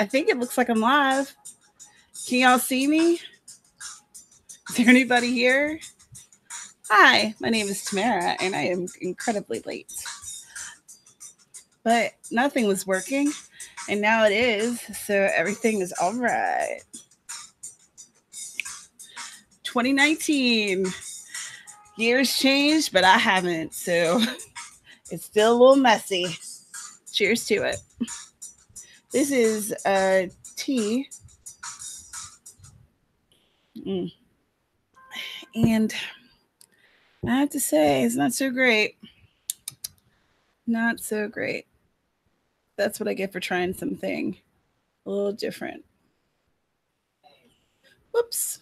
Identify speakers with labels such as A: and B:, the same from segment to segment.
A: I think it looks like I'm live. Can y'all see me? Is there anybody here? Hi, my name is Tamara, and I am incredibly late. But nothing was working, and now it is, so everything is all right. 2019. Years changed, but I haven't, so it's still a little messy. Cheers to it. This is tea. Mm. And I have to say, it's not so great. Not so great. That's what I get for trying something a little different. Whoops.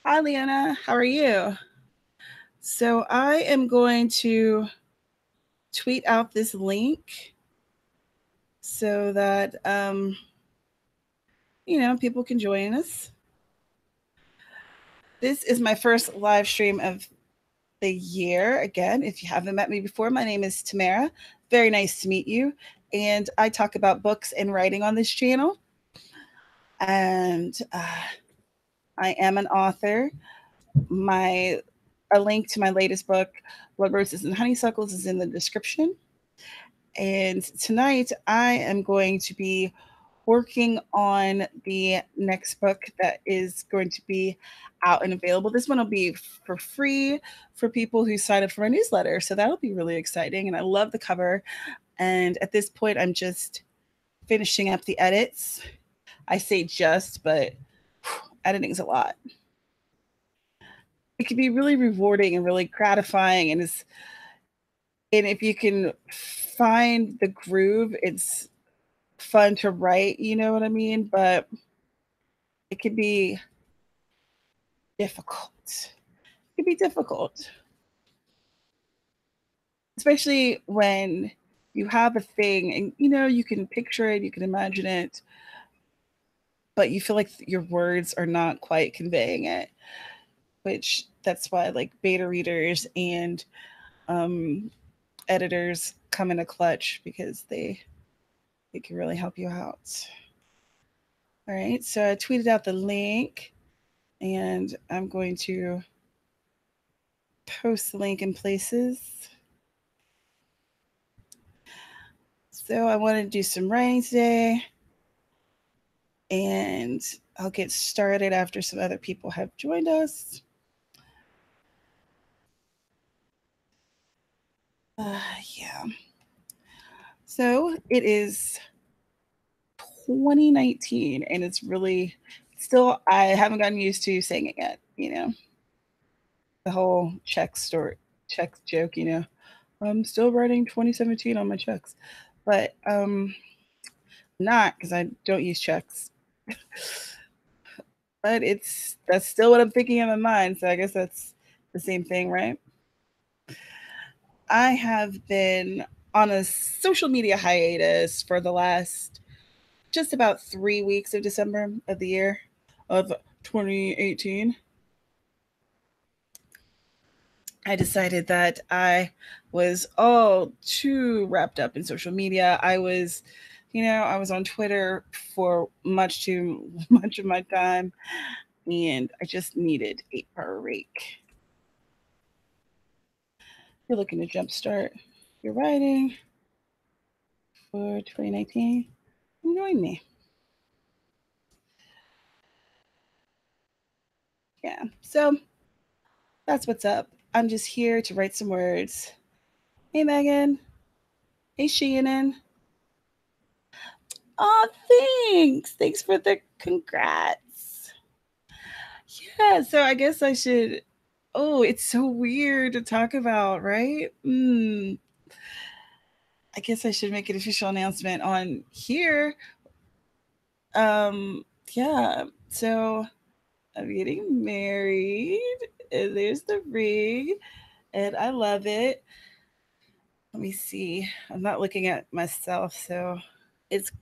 A: Hi, Leanna. How are you? So I am going to tweet out this link so that people can join us. This is my first live stream of the year. Again, if you haven't met me before, my name is Tamara. Very nice to meet you. And I talk about books and writing on this channel. And I am an author. A link to my latest book, Blood Roses and Honeysuckles, is in the description. And tonight I am going to be working on the next book that is going to be out and available. This one will be for free for people who sign up for my newsletter. So that'll be really exciting. And I love the cover. And at this point, I'm just finishing up the edits. I say just, but editing is a lot. It can be really rewarding and really gratifying, and if you can find the groove, it's fun to write, you know what I mean? But it can be difficult. It can be difficult. Especially when you have a thing and you can picture it, you can imagine it, but you feel like your words are not quite conveying it, which that's why like beta readers and editors come in a clutch because they can really help you out. All right, so I tweeted out the link and I'm going to post the link in places. So I want to do some writing today, and I'll get started after some other people have joined us. Yeah. So it is 2019, and it's really still, I haven't gotten used to saying it yet, the whole check joke, I'm still writing 2017 on my checks, but not because I don't use checks. But that's still what I'm thinking in my mind, so I guess that's the same thing, right? I have been on a social media hiatus for the last just about 3 weeks of December of the year of 2018. I decided that I was all too wrapped up in social media. I was on Twitter for much too much of my time, and I just needed a break. You're looking to jumpstart your writing for 2019. Join me. Yeah, so that's what's up. I'm just here to write some words. Hey, Megan. Hey, Shannon. Oh, thanks. Thanks for the congrats. Yeah, so I guess I should. Oh, it's so weird to talk about, right? I guess I should make an official announcement on here. Um, yeah, so I'm getting married, and there's the ring, and I love it. Let me see. I'm not looking at myself, so it's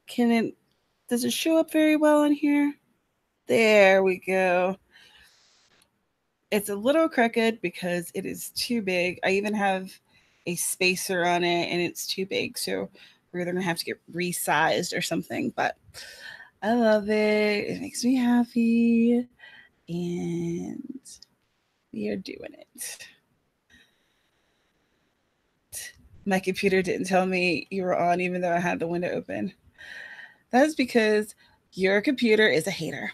A: can it does it show up very well on here? There we go. It's a little crooked because it is too big. I even have a spacer on it and it's too big. So we're either gonna have to get resized or something. But I love it. It makes me happy. And we are doing it. My computer didn't tell me you were on even though I had the window open. That is because your computer is a hater.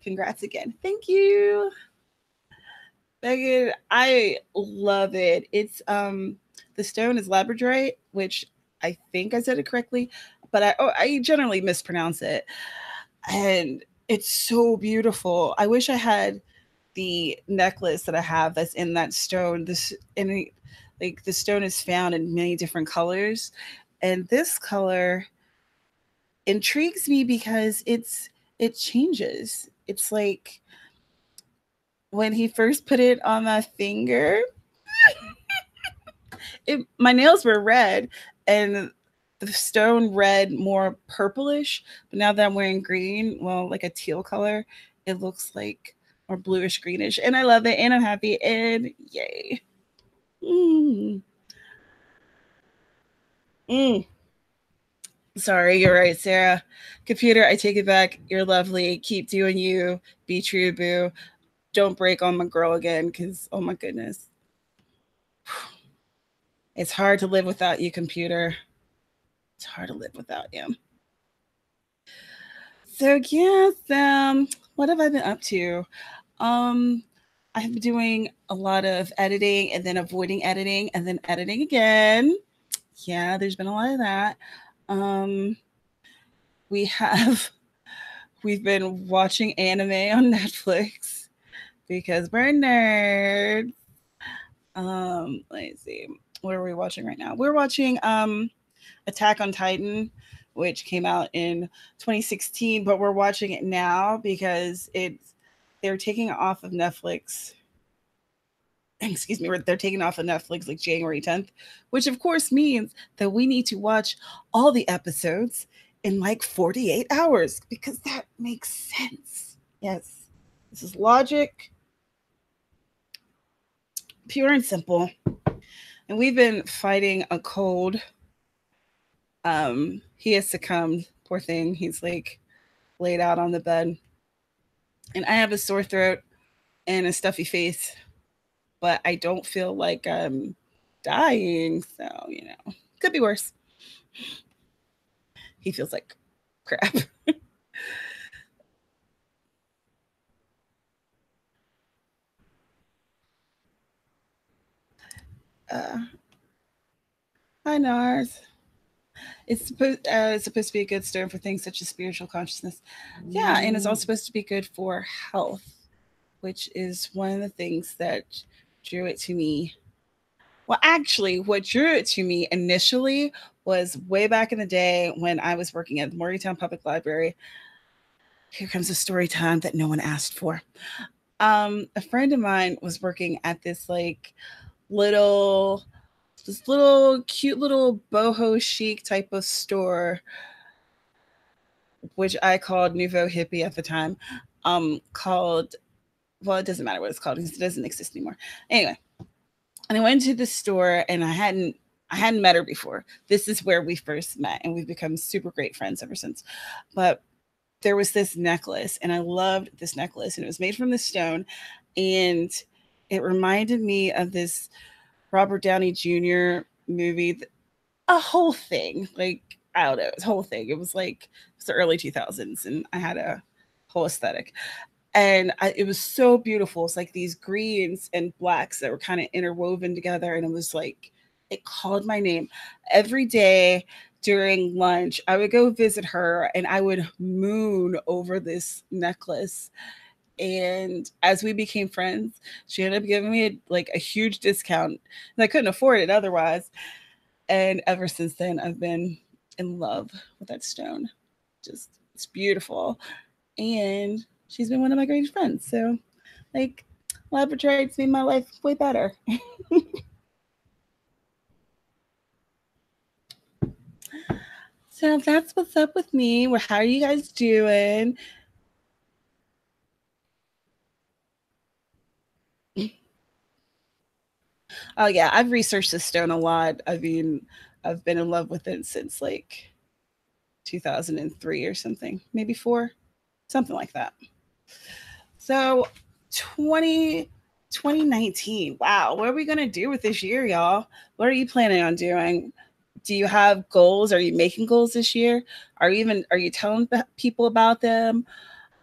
A: Congrats again. Thank you. Megan, I love it. It's the stone is labradorite, which I think I said it correctly, but I generally mispronounce it. And it's so beautiful. I wish I had the necklace that I have that's in that stone. This in like the stone is found in many different colors, and this color intrigues me because it changes. It's like when he first put it on my finger, my nails were red and the stone red more purplish, but now that I'm wearing green, well, like a teal color, it looks like more bluish greenish, and I love it, and I'm happy, and yay. Mm. Mm. Sorry, you're right, Sarah. Computer, I take it back. You're lovely. Keep doing you. Be true, boo. Don't break on my girl again, because, oh my goodness. It's hard to live without you, computer. It's hard to live without you. So, yes, what have I been up to? Um, I've been doing a lot of editing and then avoiding editing and then editing again. Yeah, there's been a lot of that. Um, we have we've been watching anime on Netflix because we're nerds. Let's see. What are we watching right now? We're watching Attack on Titan, which came out in 2016, but we're watching it now because they're taking it off of Netflix. Excuse me, they're taking off of Netflix like January 10th, which of course means that we need to watch all the episodes in like 48 hours because that makes sense. Yes, this is logic, pure and simple. And we've been fighting a cold. He has succumbed, poor thing. He's like laid out on the bed. And I have a sore throat and a stuffy face, but I don't feel like I'm dying. So, could be worse. He feels like crap. uh, Hi, Nars. It's supposed to be a good stone for things such as spiritual consciousness. Yeah, and it's also supposed to be good for health, which is one of the things that drew it to me. Well, actually, what drew it to me initially was way back in the day when I was working at the Morgantown Public Library. Here comes a story time that no one asked for. A friend of mine was working at little this little cute little boho chic type of store, which I called Nouveau Hippie at the time. Called well, it doesn't matter what it's called because it doesn't exist anymore. Anyway, and I went to the store and I hadn't met her before. This is where we first met, and we've become super great friends ever since. But there was this necklace, and I loved this necklace, and it was made from this stone, and it reminded me of this Robert Downey Jr. movie, a whole thing. Like, I don't know, it was a whole thing. It was the early 2000s, and I had a whole aesthetic. And it was so beautiful. It's like these greens and blacks that were kind of interwoven together. And it was like, it called my name. Every day during lunch, I would go visit her and I would moon over this necklace. And as we became friends, she ended up giving me a huge discount. And I couldn't afford it otherwise. And ever since then, I've been in love with that stone. Just, it's beautiful. And she's been one of my greatest friends. So, like, laboratories made my life way better. So that's what's up with me. Well, how are you guys doing? Oh yeah, I've researched this stone a lot. I mean, I've been in love with it since like 2003 or something, maybe four, something like that. So 20 2019. Wow, what are we going to do with this year, y'all? What are you planning on doing? Do you have goals? Are you making goals this year? Are you telling people about them?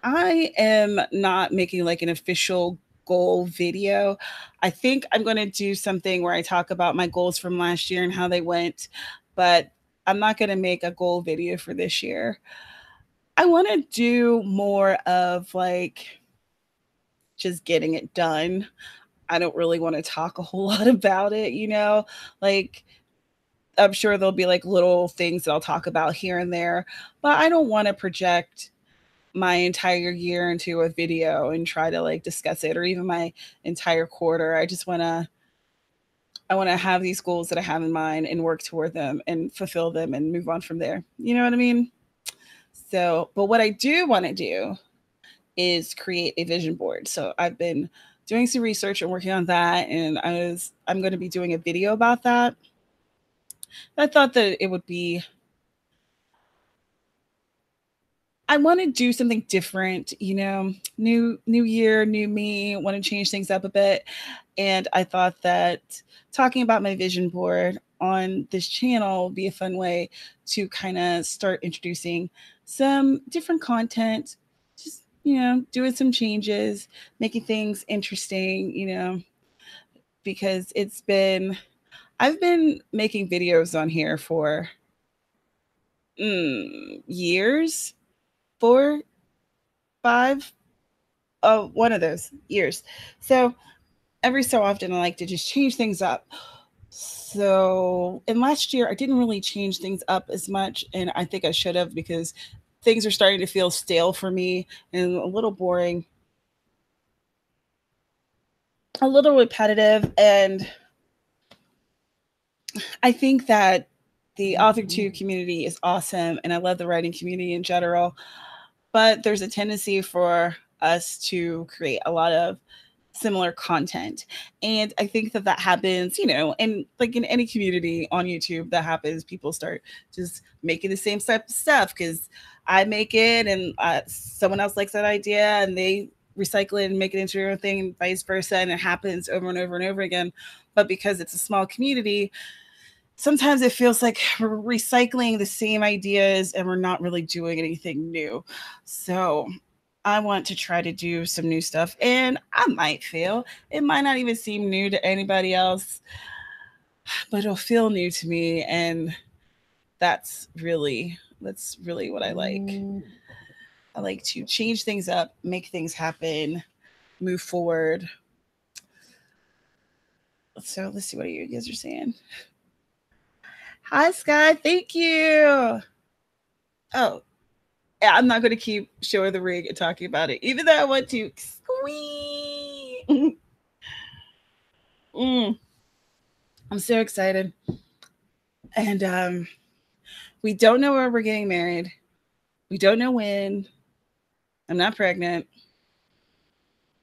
A: I am not making like an official goal video. I think I'm going to do something where I talk about my goals from last year and how they went, but I'm not going to make a goal video for this year. I want to do more of like just getting it done. I don't really want to talk a whole lot about it, you know? Like I'm sure there'll be like little things that I'll talk about here and there, but I don't want to project my entire year into a video and try to like discuss it, or even my entire quarter. I want to have these goals that I have in mind and work toward them and fulfill them and move on from there. You know what I mean? So, but what I do want to do is create a vision board. So I've been doing some research and working on that, and I'm going to be doing a video about that. I thought that it would be, I want to do something different, you know, new year, new me, want to change things up a bit. And I thought that talking about my vision board on this channel would be a fun way to kind of start introducing some different content, just, you know, doing some changes, making things interesting, you know, because I've been making videos on here for years, 4, 5, one of those years. So every so often, I like to just change things up. So, and last year, I didn't really change things up as much, and I think I should have because things are starting to feel stale for me and a little boring, a little repetitive. And I think that the author 2 community is awesome, and I love the writing community in general. But there's a tendency for us to create a lot of similar content. And I think that that happens, you know, and like in any community on YouTube, that happens. People start just making the same type of stuff because I make it and someone else likes that idea and they recycle it and make it into their own thing and vice versa. And it happens over and over and over again. But because it's a small community, sometimes it feels like we're recycling the same ideas and we're not really doing anything new. So I want to try to do some new stuff and I might fail. It might not even seem new to anybody else, but it'll feel new to me. And that's really what I like. I like to change things up, make things happen, move forward. So let's see what you guys are saying. Hi, Sky. Thank you. Oh, yeah, I'm not going to keep showing the ring and talking about it, even though I want to. Squee. Mm, I'm so excited. And we don't know where we're getting married. We don't know when. I'm not pregnant.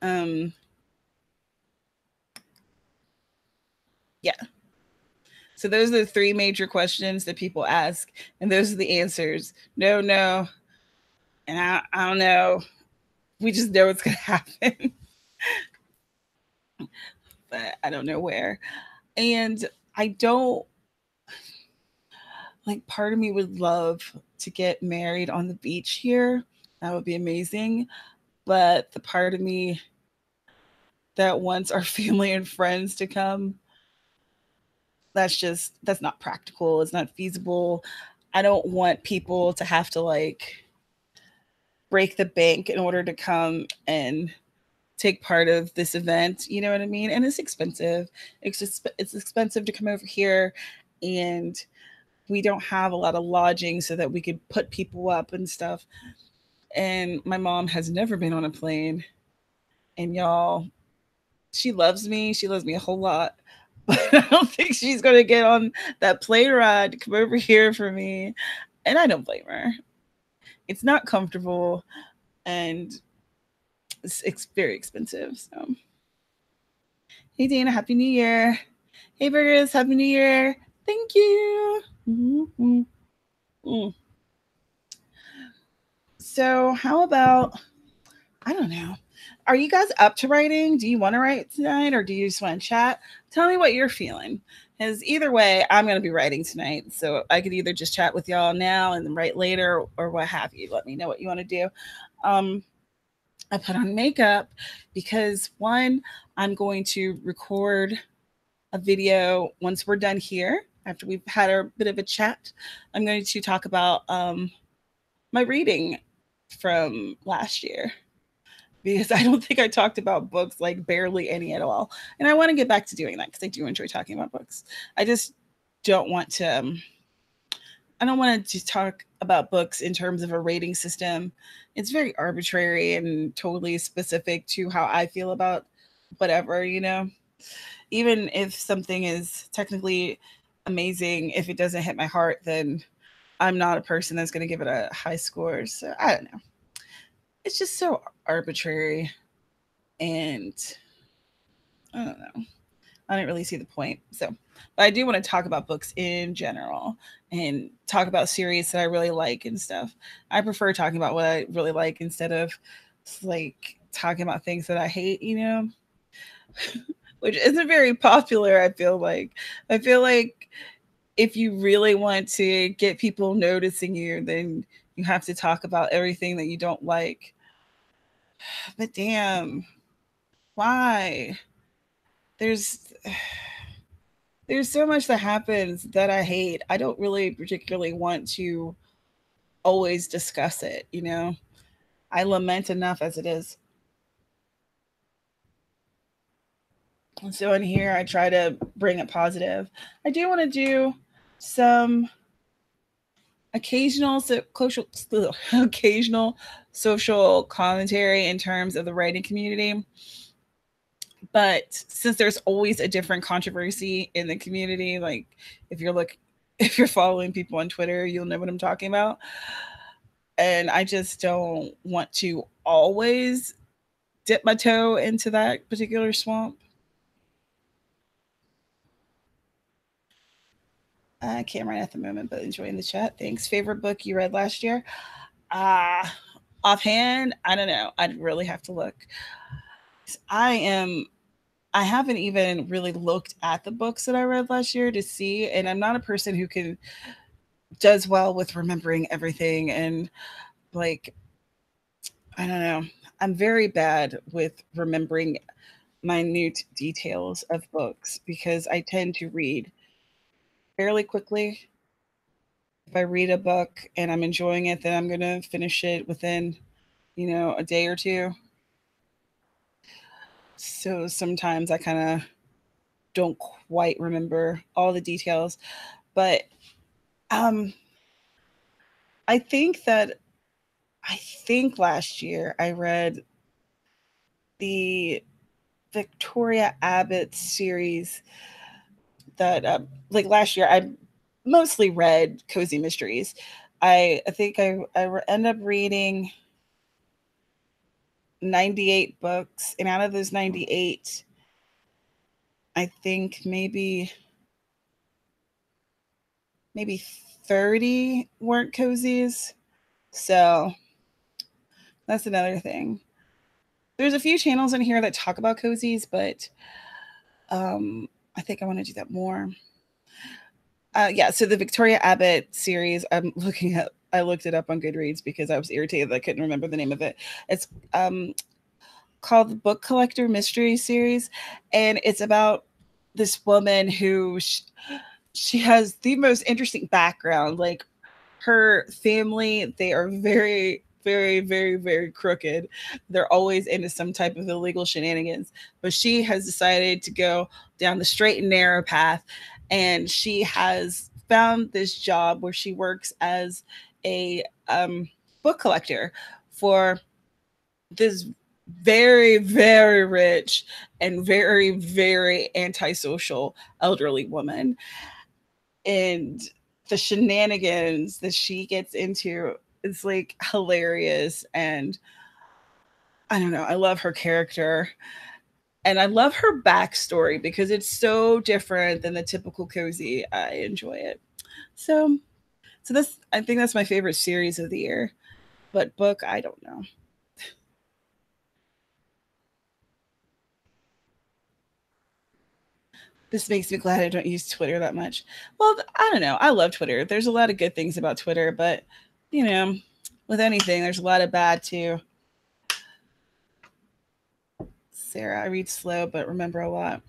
A: Um, yeah. So those are the three major questions that people ask, and those are the answers. No, no, and I don't know. We just know it's gonna happen, but I don't know where. And I don't like. Part of me would love to get married on the beach here. That would be amazing. But the part of me that wants our family and friends to come, that's not practical. It's not feasible. I don't want people to have to like break the bank in order to come and take part of this event. You know what I mean? And it's expensive. It's expensive to come over here, and we don't have a lot of lodging so that we could put people up and stuff. And my mom has never been on a plane, and y'all, she loves me. She loves me a whole lot. But I don't think she's going to get on that plane ride to come over here for me. And I don't blame her. It's not comfortable and it's very expensive. So, hey, Dana, Happy New Year. Hey, Burgers, Happy New Year. Thank you. Mhm. Mm. So, how about, I don't know. Are you guys up to writing? Do you want to write tonight or do you just want to chat? Tell me what you're feeling. Because either way, I'm going to be writing tonight. So I could either just chat with y'all now and then write later or what have you. Let me know what you want to do. Um, I put on makeup because one, I'm going to record a video once we're done here. After we've had a bit of a chat, I'm going to talk about my reading from last year because I don't think I talked about books like barely any at all. And I want to get back to doing that because I do enjoy talking about books. I just don't want to. I don't want to talk about books in terms of a rating system. It's very arbitrary and totally specific to how I feel about whatever, you know. Even if something is technically amazing, if it doesn't hit my heart, then I'm not a person that's going to give it a high score. So I don't know. It's just so arbitrary and I don't know. I didn't really see the point. So, but I do want to talk about books in general and talk about series that I really like and stuff. I prefer talking about what I really like instead of like talking about things that I hate, you know, which isn't very popular. I feel like if you really want to get people noticing you, then you have to talk about everything that you don't like. But damn, why? There's there's so much that happens that I hate. I don't really particularly want to always discuss it, you know. I lament enough as it is. And so in here I try to bring it positive. I do want to do some occasional occasional social commentary in terms of the writing community. But since there's always a different controversy in the community, like if you're look if you're following people on Twitter, you'll know what I'm talking about. And I just don't want to always dip my toe into that particular swamp. I can't write at the moment, but enjoying the chat. Thanks. Favorite book you read last year? Uh offhand, I don't know. I'd really have to look. I am I haven't even really looked at the books that I read last year to see, and I'm not a person who can does well with remembering everything and like I don't know. I'm very bad with remembering minute details of books because I tend to read fairly quickly. If I read a book and I'm enjoying it, then I'm going to finish it within, you know, a day or two. So sometimes I kind of don't quite remember all the details, but um I think that I think last year I read the Victoria Abbott series that like last year I mostly read cozy mysteries. I think end up reading 98 books, and out of those 98, I think maybe 30 weren't cozies. So that's another thing. There's a few channels in here that talk about cozies, but I think I want to do that more. Yeah, so the Victoria Abbott series, I looked it up on Goodreads because I was irritated that I couldn't remember the name of it. It's called the Book Collector Mystery Series, and it's about this woman who she has the most interesting background. Like her family, they are very, very, very, very crooked. They're always into some type of illegal shenanigans. But she has decided to go down the straight and narrow path. And she has found this job where she works as a book collector for this very, very rich and very, very antisocial elderly woman. And the shenanigans that she gets into is like hilarious. And I don't know, I love her character. And I love her backstory because it's so different than the typical cozy. I enjoy it. So, so this I think that's my favorite series of the year. But book, I don't know. This makes me glad I don't use Twitter that much. Well, I don't know. I love Twitter. There's a lot of good things about Twitter, but you know, with anything, there's a lot of bad too. Sarah, I read slow but remember a lot.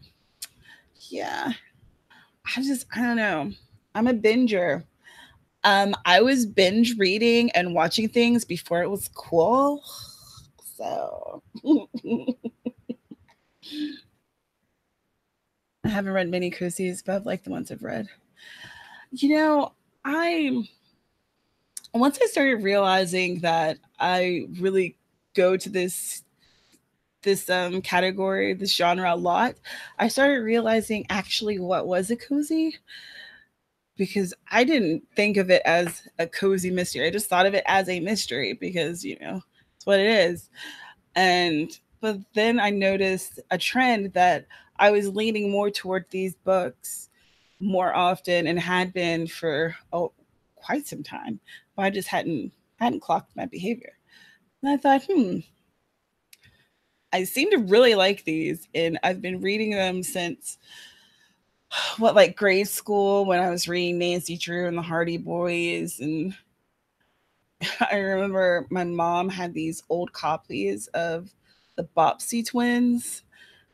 A: Yeah. I don't know. I'm a binger. I was binge reading and watching things before it was cool. So I haven't read many cozies, but I've liked the ones I've read. You know, I once I started realizing that I really go to this category, this genre a lot, I started realizing actually what was a cozy because I didn't think of it as a cozy mystery. I just thought of it as a mystery because, it's what it is. And but then I noticed a trend that I was leaning more toward these books more often and had been for quite some time. But I just hadn't clocked my behavior. And I thought, I seem to really like these, and I've been reading them since like grade school when I was reading Nancy Drew and the Hardy Boys. And I remember my mom had these old copies of the Bobbsey twins,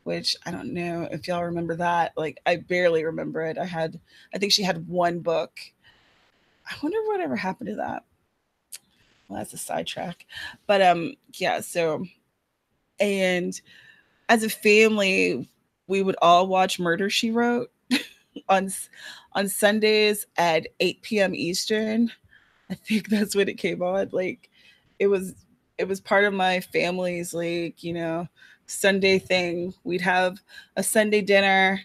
A: which I don't know if y'all remember that. Like I barely remember it. I think she had one book. I wonder whatever happened to that. Well, that's a sidetrack. But yeah, so and as a family, we would all watch Murder She Wrote on on Sundays at 8 p.m. Eastern. I think that's when it came on. Like it was it was part of my family's Sunday thing. We'd have a Sunday dinner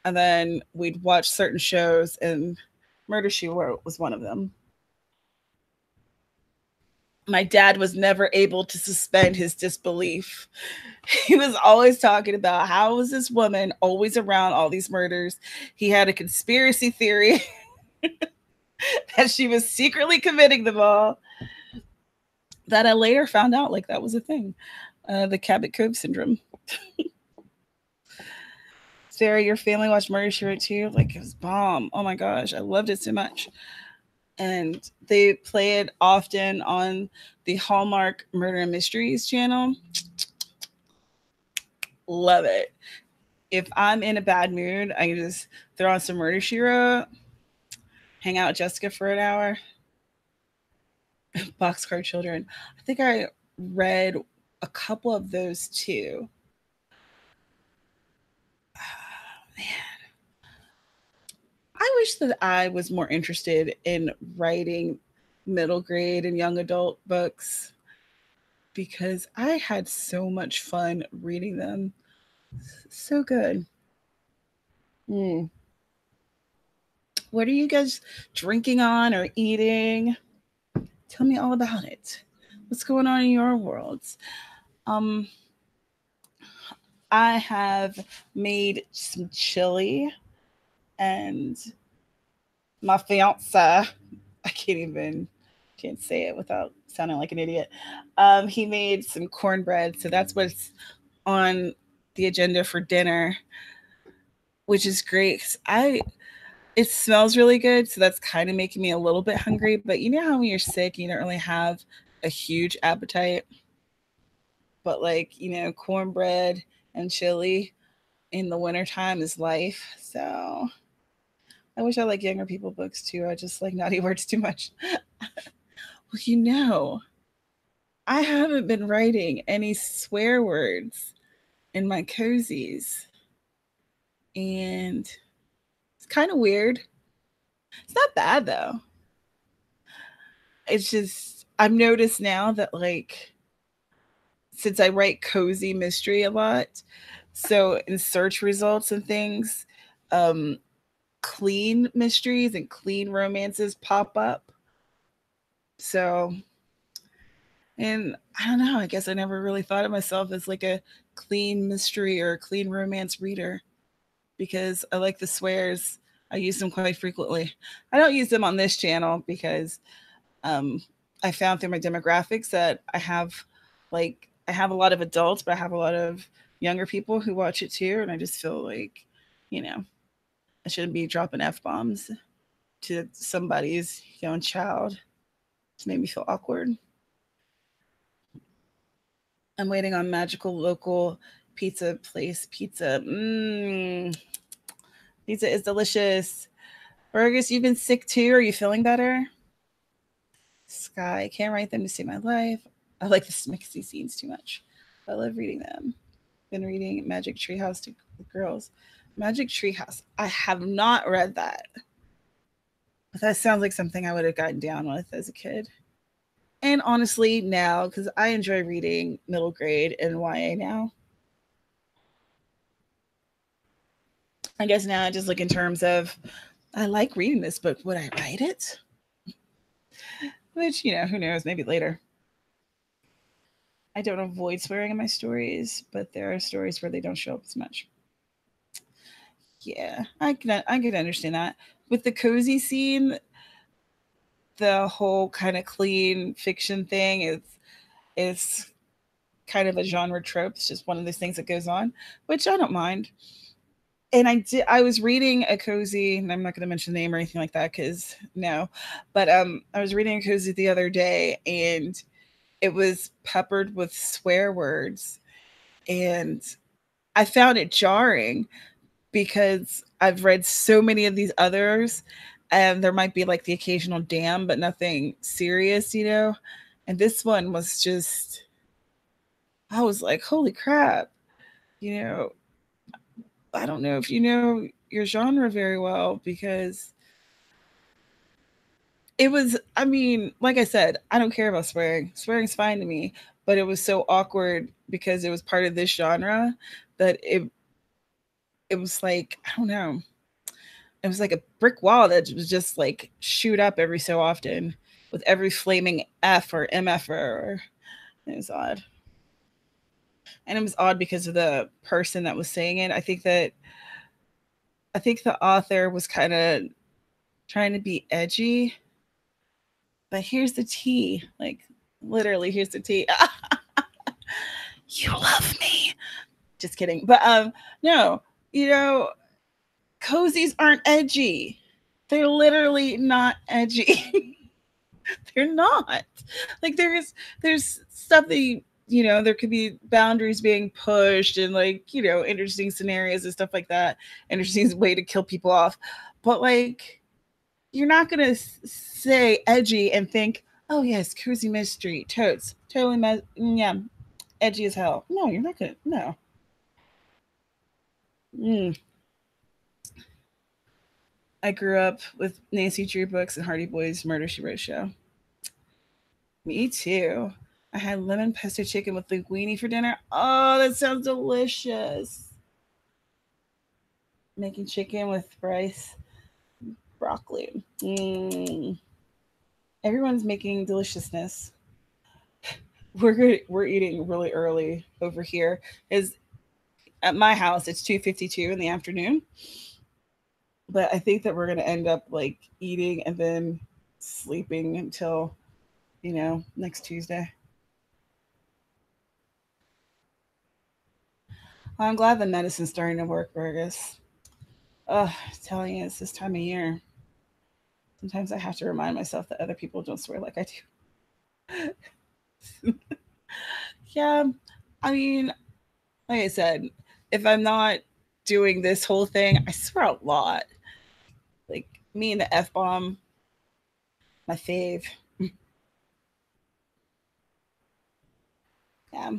A: and then we'd watch certain shows and Murder She Wrote was one of them. My dad was never able to suspend his disbelief. He was always talking about how was this woman always around all these murders. He had a conspiracy theory that she was secretly committing them all that I later found out like that was a thing. The Cabot Cove syndrome. Sarah, your family watched Murder She Wrote too? Like it was bomb. Oh my gosh, I loved it so much. And they play it often on the Hallmark Murder and Mysteries channel. Love it. If I'm in a bad mood, I can just throw on some Murder She Wrote, hang out with Jessica for an hour. Boxcar Children. I think I read a couple of those too. Man, I wish that I was more interested in writing middle grade and young adult books because I had so much fun reading them. So good. Mm. What are you guys drinking on or eating? Tell me all about it. What's going on in your worlds? Um, I have made some chili and my fiance, I can't say it without sounding like an idiot. He made some cornbread, so that's what's on the agenda for dinner, which is great. 'Cause it smells really good, so that's kind of making me a little bit hungry. But you know how when you're sick, you don't really have a huge appetite, but like cornbread and chili in the wintertime is life. So I wish I like younger people books too. I just like naughty words too much. Well, I haven't been writing any swear words in my cozies, and it's kind of weird. It's not bad though. It's just I've noticed now that like since I write cozy mystery a lot, so in search results and things, um, clean mysteries and clean romances pop up. So, and I don't know, I guess I never really thought of myself as like a clean mystery or clean romance reader because I like the swears. I use them quite frequently. I don't use them on this channel because um, I found through my demographics that I have a lot of adults, but I have a lot of younger people who watch it too, and I just feel like, you know, I shouldn't be dropping f bombs to somebody's young child. It's made me feel awkward. I'm waiting on magical local pizza place pizza. Pizza is delicious. Burgess, you've been sick too. Are you feeling better? Sky, can't write them to save my life. I like the Smixy scenes too much. I love reading them. Been reading Magic Treehouse to the girls. Magic Treehouse. I have not read that, but that sounds like something I would have gotten down with as a kid. And honestly, now, because I enjoy reading middle grade and YA now, I guess now I just look in terms of I like reading this book. Would I write it? Which, who knows, maybe later. I don't avoid swearing in my stories, but there are stories where they don't show up as much. Yeah, I can understand that. With the cozy scene, the whole kind of clean fiction thing is kind of a genre trope. It's just one of those things that goes on, which I don't mind. And I was reading a cozy, and I'm not going to mention the name or anything like that because no, but I was reading a cozy the other day, and it was peppered with swear words, and I found it jarring because I've read so many of these others, and there might be like the occasional damn, but nothing serious. And this one was just, I was like, holy crap, you know, I don't know if you know your genre very well because it was, I mean, like I said, I don't care about swearing. Swearing's fine to me, but it was so awkward because it was part of this genre that it was like, I don't know. It was like a brick wall that was just like shoot up every so often with every flaming F or MF or it was odd. And it was odd because of the person that was saying it. I think the author was kind of trying to be edgy, but here's the tea. Like literally here's the tea. You love me. Just kidding. But no, you know, cozies aren't edgy. They're literally not edgy. They're not. Like there's stuff that there could be boundaries being pushed and like interesting scenarios and stuff like that, interesting way to kill people off, but like you're not gonna say edgy and think, oh yes, cozy mystery totes totally yeah, edgy as hell. No, you're not gonna. No. mm. I grew up with Nancy Drew books and Hardy Boys Murder She Wrote show. Me too. I had lemon pesto chicken with linguine for dinner. Oh, that sounds delicious. Making chicken with rice, broccoli. Everyone's making deliciousness. We're eating really early over here. Is at my house it's 2:52 in the afternoon, but I think that we're gonna end up like eating and then sleeping until next Tuesday. Well, I'm glad the medicine's starting to work, Burgess. Ugh, telling you, it's this time of year. Sometimes I have to remind myself that other people don't swear like I do. Yeah, I mean, like I said, if I'm not doing this whole thing, I swear a lot. Like me and the F bomb, my fave. Yeah,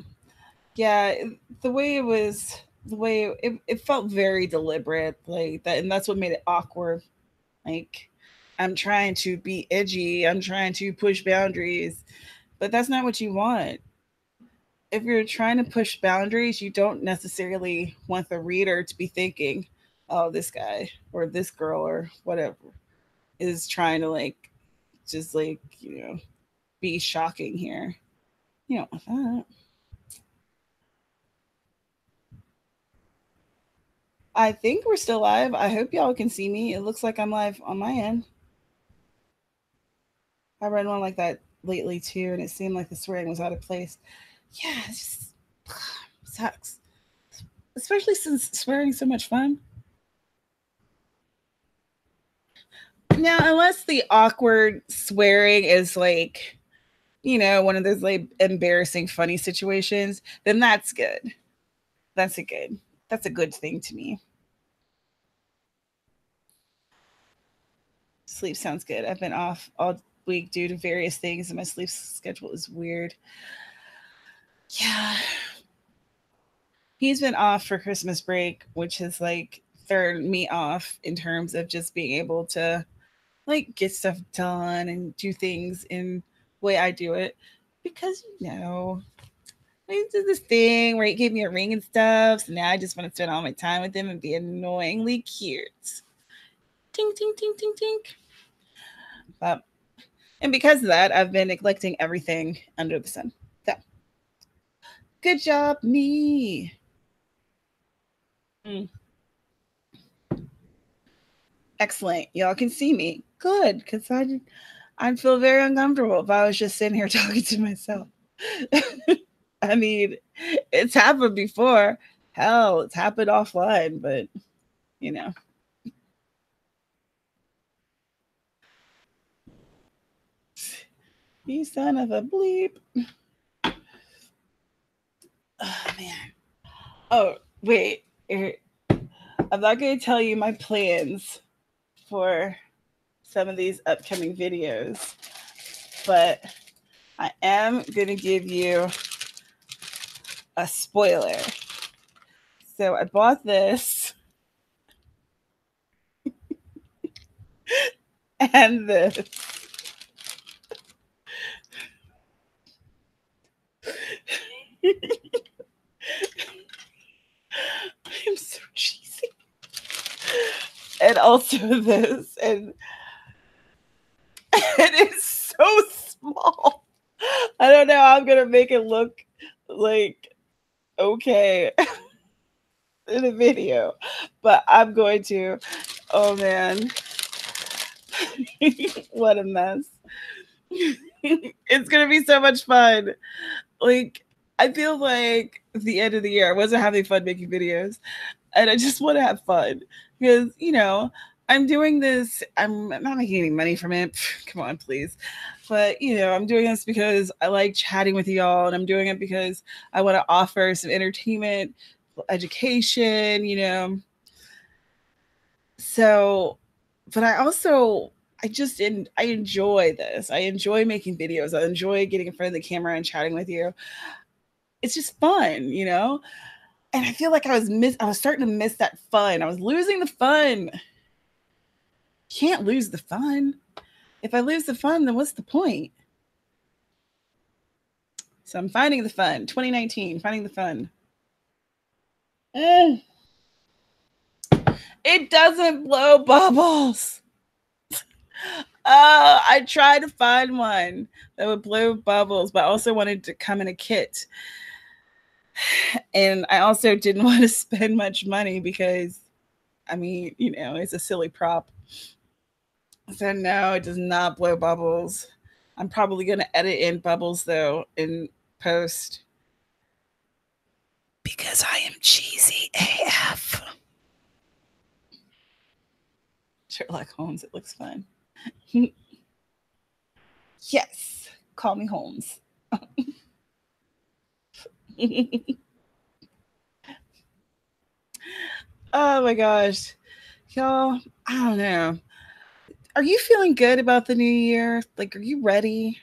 A: yeah. The way it was, it felt very deliberate, like that, and that's what made it awkward. Like I'm trying to be edgy, I'm trying to push boundaries, but that's not what you want. If you're trying to push boundaries, you don't necessarily want the reader to be thinking, oh, this guy or this girl or whatever is trying to like just like, be shocking here. You don't want that. I think we're still live. I hope y'all can see me. It looks like I'm live on my end. I read one like that lately too, and it seemed like the swearing was out of place. Yeah, it just sucks. Especially since swearing's so much fun. Now, unless the awkward swearing is like, one of those like embarrassing funny situations, then that's good. That's a good. That's a good thing to me. Sleep sounds good. I've been off all week due to various things, and my sleep schedule is weird. Yeah, he's been off for Christmas break, which has like thrown me off in terms of just being able to like get stuff done and do things in the way I do it. Because we did this thing where he gave me a ring and stuff. So now I just want to spend all my time with him and be annoyingly cute. Tink, tink, tink, tink, tink. But and because of that, I've been neglecting everything under the sun. So good job, me. Mm. Excellent. Y'all can see me. Good, because I'd feel very uncomfortable if I was just sitting here talking to myself. I mean, it's happened before. Hell, it's happened offline, but you know. You son of a bleep. Oh man. Oh, wait. I'm not gonna tell you my plans for some of these upcoming videos, but I am gonna give you a spoiler. So I bought this and this. I'm so cheesy. And also this, and it is so small. I don't know how I'm gonna make it look like okay in a video, but I'm going to. Oh man, what a mess! It's gonna be so much fun. Like I feel like the end of the year, I wasn't having fun making videos, and I just want to have fun because I'm doing this. I'm not making any money from it. Come on, please. But I'm doing this because I like chatting with y'all, and I'm doing it because I want to offer some entertainment, education. So, but I enjoy this. I enjoy making videos. I enjoy getting in front of the camera and chatting with you. It's just fun. And I feel like I was starting to miss that fun. I was losing the fun. Can't lose the fun. If I lose the fun, then what's the point? So I'm finding the fun. 2019, finding the fun. Mm. It doesn't blow bubbles. I tried to find one that would blow bubbles, but I also wanted to come in a kit. And I also didn't want to spend much money because, I mean, it's a silly prop. So no, it does not blow bubbles. I'm probably going to edit in bubbles though in post because I am cheesy AF. Sherlock Holmes, it looks fun. Yes, call me Holmes. Oh my gosh. Y'all, I don't know. Are you feeling good about the new year? Like, are you ready?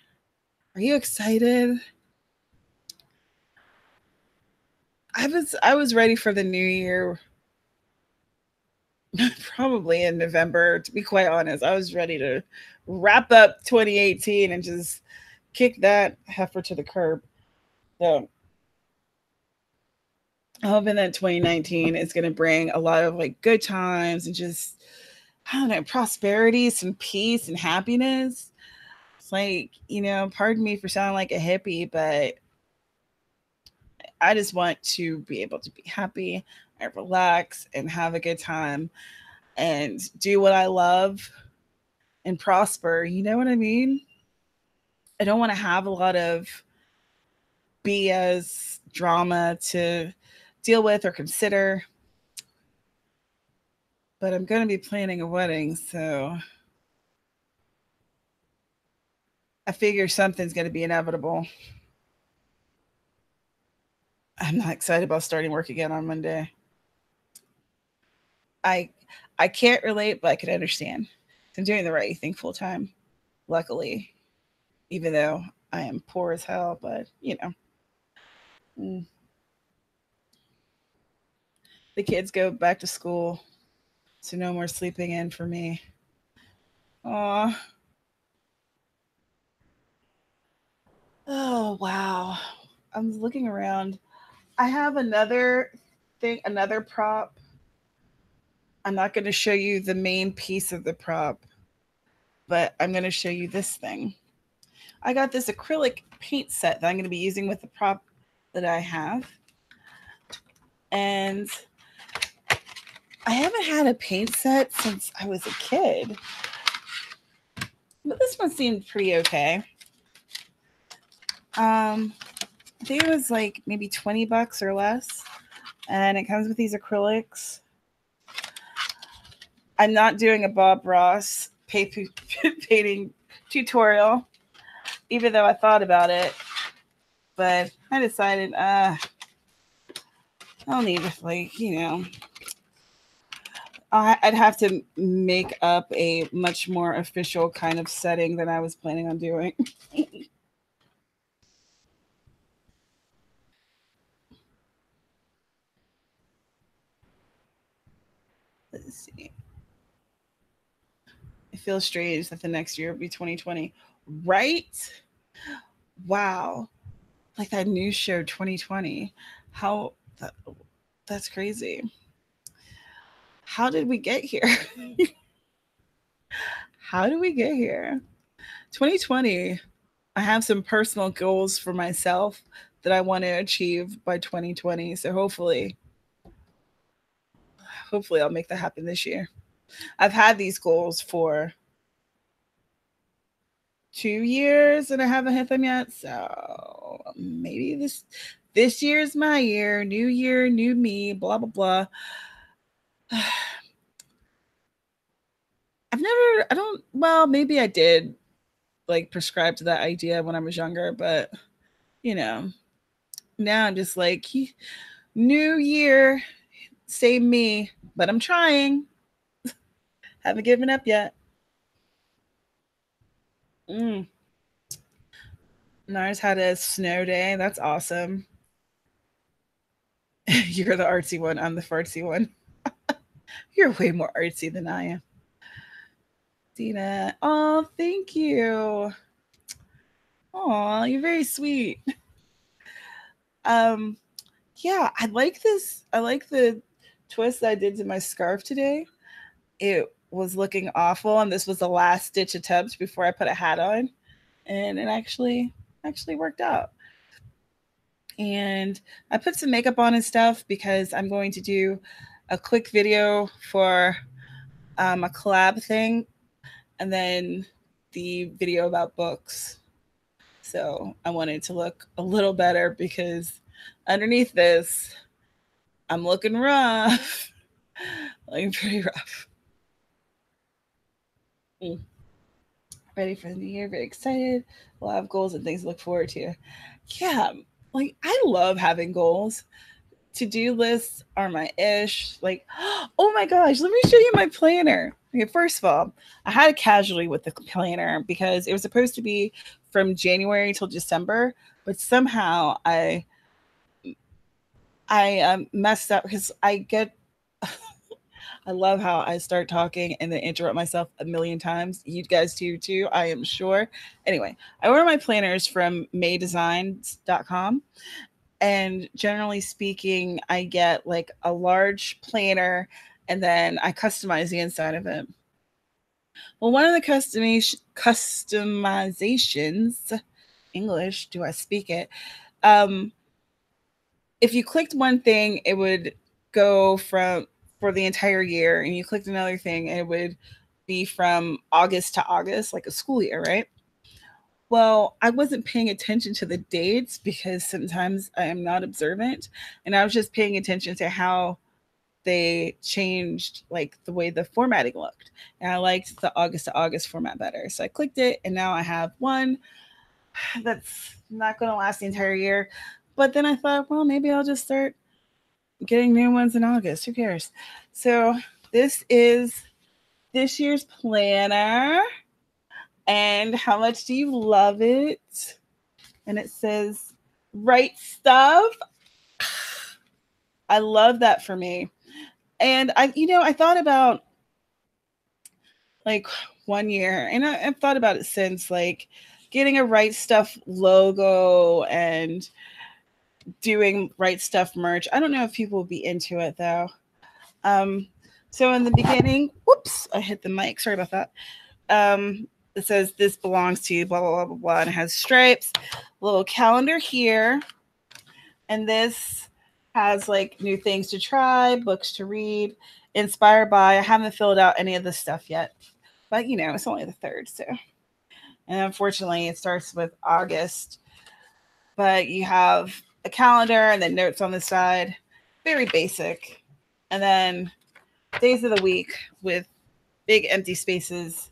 A: Are you excited? I was ready for the new year probably in November, to be quite honest. I was ready to wrap up 2018 and just kick that heifer to the curb. So I'm hoping that 2019 is going to bring a lot of like good times and just, I don't know, prosperity, some peace and happiness. It's like, pardon me for sounding like a hippie, but I just want to be able to be happy and relax and have a good time and do what I love and prosper. You know what I mean? I don't want to have a lot of BS drama to deal with or consider, but I'm going to be planning a wedding, so I figure something's going to be inevitable. I'm not excited about starting work again on Monday. I I can't relate, but I can understand. I'm doing the right thing full time, luckily, even though I am poor as hell, but mm, the kids go back to school, so no more sleeping in for me. Aw. Oh, wow. I'm looking around. I have another thing, another prop. I'm not going to show you the main piece of the prop, but I'm going to show you this thing. I got this acrylic paint set that I'm going to be using with the prop that I have. And I haven't had a paint set since I was a kid. But this one seemed pretty okay. I think it was like maybe 20 bucks or less. And it comes with these acrylics. I'm not doing a Bob Ross painting tutorial, even though I thought about it. But I decided, I'll need, like, I'd have to make up a much more official kind of setting than I was planning on doing. Let's see. It feels strange that the next year will be 2020. Right? Wow. Like that news show 2020. How that, that's crazy. How did we get here? How did we get here? 2020. I have some personal goals for myself that I want to achieve by 2020. So hopefully I'll make that happen this year. I've had these goals for 2 years and I haven't hit them yet. So maybe this year's my year, new me, blah blah blah. I don't, well, maybe I did like prescribe to that idea when I was younger, but you know, now I'm just like, new year, same me, but I'm trying. Haven't given up yet. Mm. Nars had a snow day. That's awesome. You're the artsy one. I'm the fartsy one. You're way more artsy than I am. Dina. Oh, thank you. Oh, you're very sweet. Um, yeah, I like this. I like the twist I did to my scarf today. It was looking awful, and this was the last stitch attempt before I put a hat on, and it actually worked out. And I put some makeup on and stuff because I'm going to do a quick video for a collab thing, and then the video about books. So I wanted to look a little better because underneath this, I'm looking rough, looking pretty rough. Mm. Ready for the new year, very excited. A lot of goals and things to look forward to. Yeah, like I love having goals. To-do lists are my ish. Like, oh my gosh, let me show you my planner. Okay, first of all, I had a casualty with the planner because it was supposed to be from January till December, but somehow I messed up because I get I love how I start talking and then interrupt myself a million times. You guys do too, I am sure. Anyway, I order my planners from maydesigns.com. And generally speaking, I get like a large planner and then I customize the inside of it. Well, one of the customizations, English, do I speak it? Um, if you clicked one thing, it would go from for the entire year, and you clicked another thing, and it would be from August to August, like a school year, right? Well, I wasn't paying attention to the dates because sometimes I am not observant, and I was just paying attention to how they changed like the way the formatting looked. And I liked the August to August format better. So I clicked it, and now I have one that's not going to last the entire year. But then I thought, well, maybe I'll just start getting new ones in August. Who cares? So this is this year's planner. And how much do you love it? And it says, right stuff. I love that for me. And I thought about like one year, and I've thought about it since, like getting a right stuff logo and doing right stuff merch. I don't know if people will be into it though. Um, so in the beginning, whoops, I hit the mic. Sorry about that. It says this belongs to blah blah blah blah blah, and it has stripes, little calendar here, and this has like new things to try, books to read, inspired by. I haven't filled out any of this stuff yet, but it's only the third, so. And unfortunately, it starts with August, but you have a calendar and then notes on the side, very basic, and then days of the week with big empty spaces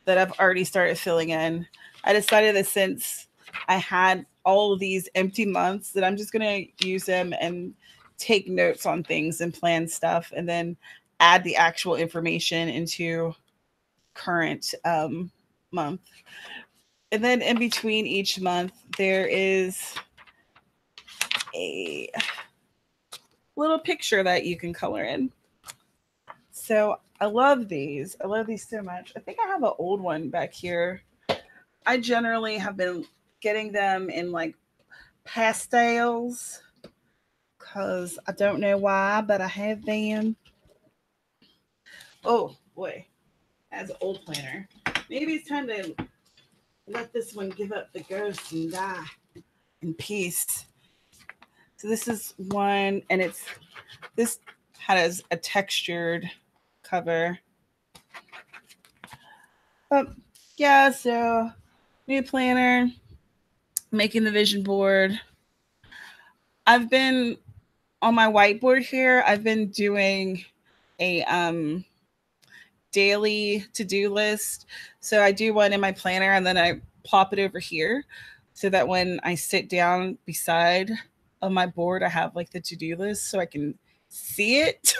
A: that I've already started filling in. I decided that since I had all of these empty months, that I'm just going to use them and take notes on things and plan stuff, and then add the actual information into current month. And then in between each month, there is a little picture that you can color in. So I love these. I love these so much. I think I have an old one back here. I generally have been getting them in like pastels because I don't know why, but I have them. Oh boy, as an old planner. Maybe it's time to let this one give up the ghost and die in peace. So this is one, and this has a textured cover. But yeah, so new planner, making the vision board. I've been on my whiteboard here. I've been doing a daily to-do list. So I do one in my planner, and then I plop it over here so that when I sit down beside of my board, I have like the to-do list so I can see it.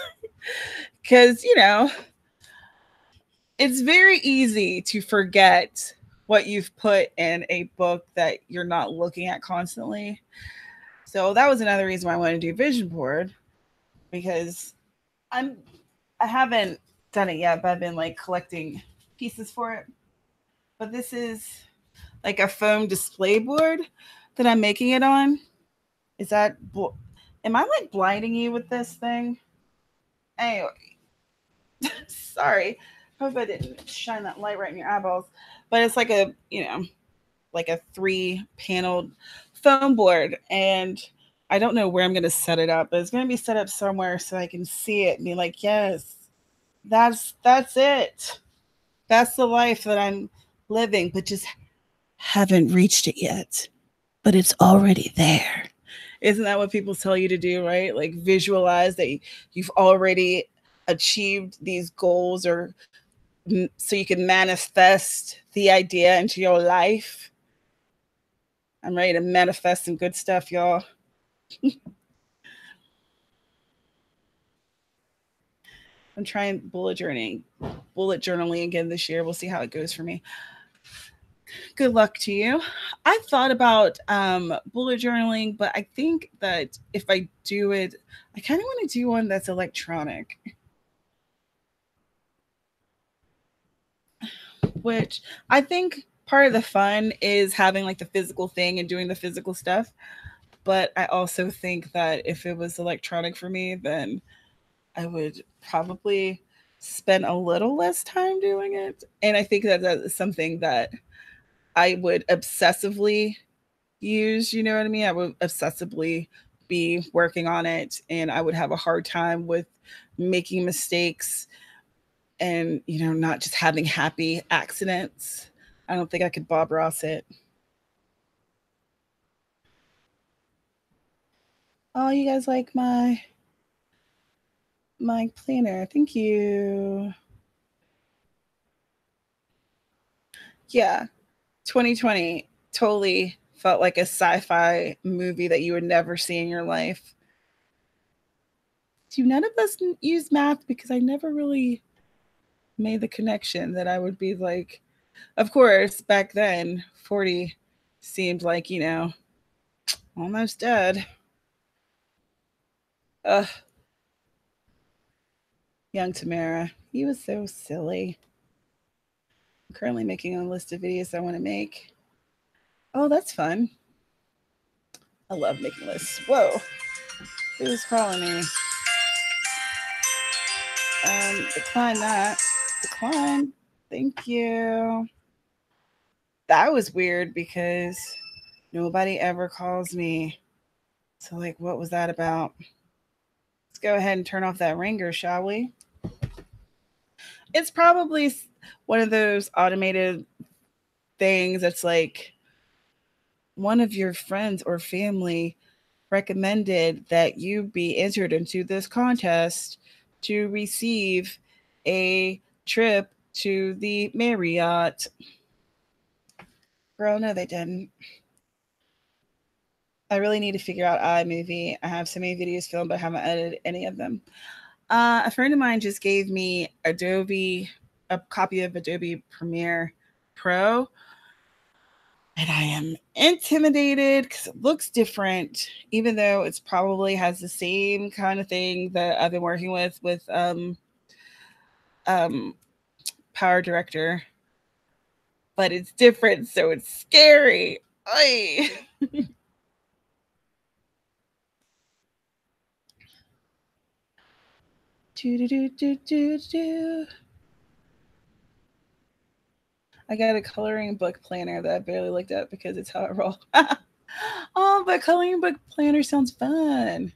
A: Because it's very easy to forget what you've put in a book that you're not looking at constantly. So that was another reason why I wanted to do vision board, because I'm I haven't done it yet, but I've been like collecting pieces for it. But this is like a foam display board that I'm making it on. Is that am I like blinding you with this thing? Anyway, sorry. Hope I didn't shine that light right in your eyeballs. But it's like like a 3-paneled foam board, and I don't know where I'm going to set it up, but it's going to be set up somewhere so I can see it and be like, yes, that's it. That's the life that I'm living, but just haven't reached it yet. But it's already there. Isn't that what people tell you to do, right? Like visualize that you've already achieved these goals, or so you can manifest the idea into your life. I'm ready to manifest some good stuff, y'all. I'm trying bullet journaling again this year. We'll see how it goes for me. Good luck to you. I thought about bullet journaling, but I think that if I do it, I kind of want to do one that's electronic, which I think part of the fun is having like the physical thing and doing the physical stuff. But I also think that if it was electronic for me, then I would probably spend a little less time doing it. And I think that that is something that I would obsessively use. You know what I mean? I would obsessively be working on it and I would have a hard time with making mistakes and, not just having happy accidents. I don't think I could Bob Ross it. Oh, you guys like my planner. Thank you. Yeah, 2020 totally felt like a sci-fi movie that you would never see in your life. Do none of us use math because I never really made the connection that I would be like, of course, back then, 40 seemed like, almost dead. Ugh, young Tamara. He was so silly. I'm currently making a list of videos I want to make. Oh, that's fun. I love making lists. Whoa, who's calling me? Decline that. Decline. Thank you. That was weird because nobody ever calls me. So, like, what was that about? Let's go ahead and turn off that ringer, shall we? It's probably one of those automated things that's like one of your friends or family recommended that you be entered into this contest to receive a trip to the Marriott. Girl, no, they didn't. I really need to figure out iMovie. I have so many videos filmed, but I haven't edited any of them. A friend of mine just gave me a copy of Adobe Premiere Pro, and I am intimidated because it looks different, even though it's probably has the same kind of thing that I've been working with um, Power Director, but it's different, so it's scary. Oy. do, do, do, do, do, do. I got a coloring book planner that I barely looked at because it's how I roll. Oh, but coloring book planner sounds fun.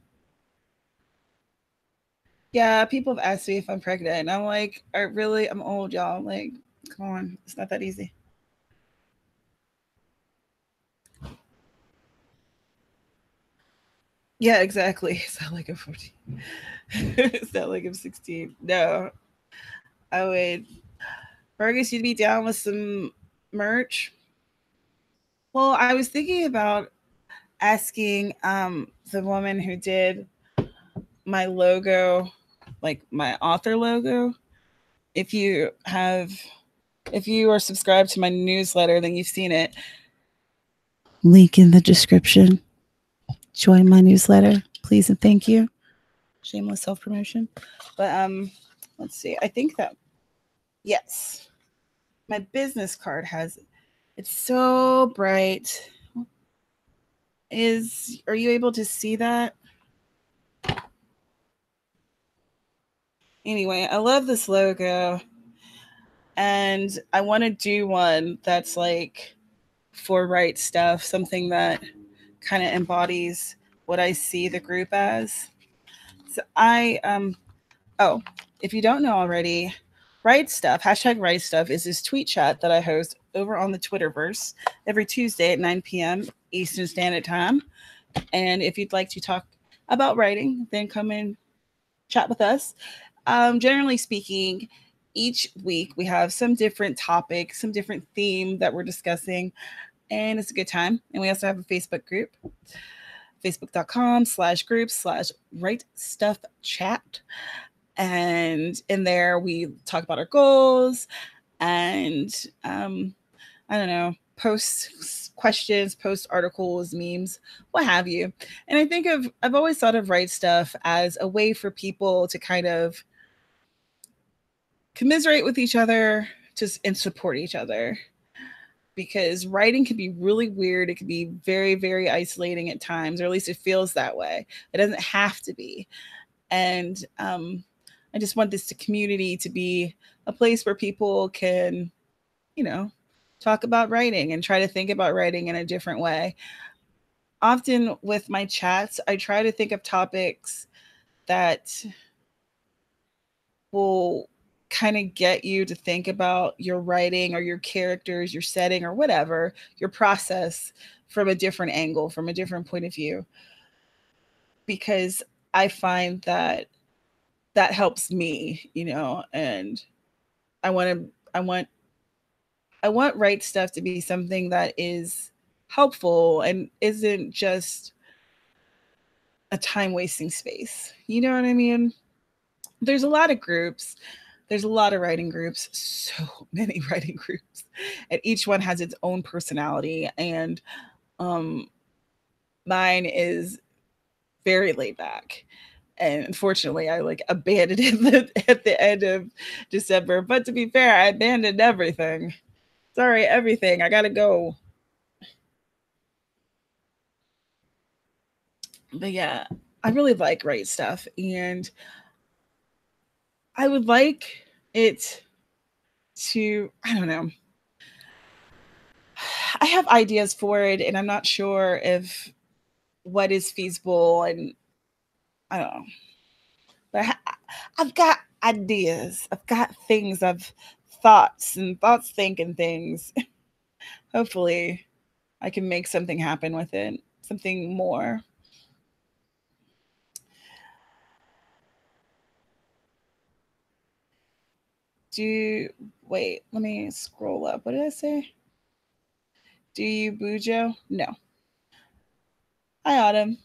A: Yeah, people have asked me if I'm pregnant, and I'm like, I'm old, y'all. Like, come on, it's not that easy. Yeah, exactly. It's not like I'm 14. It's not like I'm 16. No, I would. Fergus, you'd be down with some merch. Well, I was thinking about asking the woman who did my logo, like my author logo. If you have, if you are subscribed to my newsletter, then you've seen it. Link in the description. Join my newsletter, please and thank you. Shameless self promotion, but let's see. I think that yes, my business card has. It's so bright. Are you able to see that? Anyway, I love this logo, and I want to do one that's like for right stuff, something that kind of embodies what I see the group as. So oh, if you don't know already, Right Stuff, hashtag Right Stuff is this tweet chat that I host over on the Twitterverse every Tuesday at 9 p.m. Eastern Standard Time. And if you'd like to talk about writing, then come and chat with us. Generally speaking, each week we have some different topic, some different theme that we're discussing, and it's a good time. And we also have a Facebook group, facebook.com/group/Right Stuff Chat. And in there, we talk about our goals and I don't know, post questions, post articles, memes, what have you. And I've always thought of Right Stuff as a way for people to kind of commiserate with each other, just and support each other. Because writing can be really weird. It can be very, very isolating at times, or at least it feels that way. It doesn't have to be. And I just want this community to be a place where people can, you know, talk about writing and try to think about writing in a different way. often with my chats, I try to think of topics that will kind of get you to think about your writing or your characters, your setting, or whatever, your process from a different angle, from a different point of view. Because I find that that helps me, and I want to, I want right stuff to be something that is helpful and isn't just a time wasting space. You know what I mean? There's a lot of groups. There's a lot of writing groups, so many writing groups, and each one has its own personality. And um, mine is very laid back. And unfortunately, I like abandoned it at the end of December. But to be fair, I abandoned everything. Sorry, everything. I gotta go. But yeah, I really like write stuff, and I would like it to. I don't know. I have ideas for it, and I'm not sure if what is feasible, and I don't know. But I've got ideas. I've got things. I've thoughts and thoughts thinking things. Hopefully, I can make something happen with it. Something more. Do wait. Let me scroll up. What did I say? Do you Bujo? No. Hi, Autumn.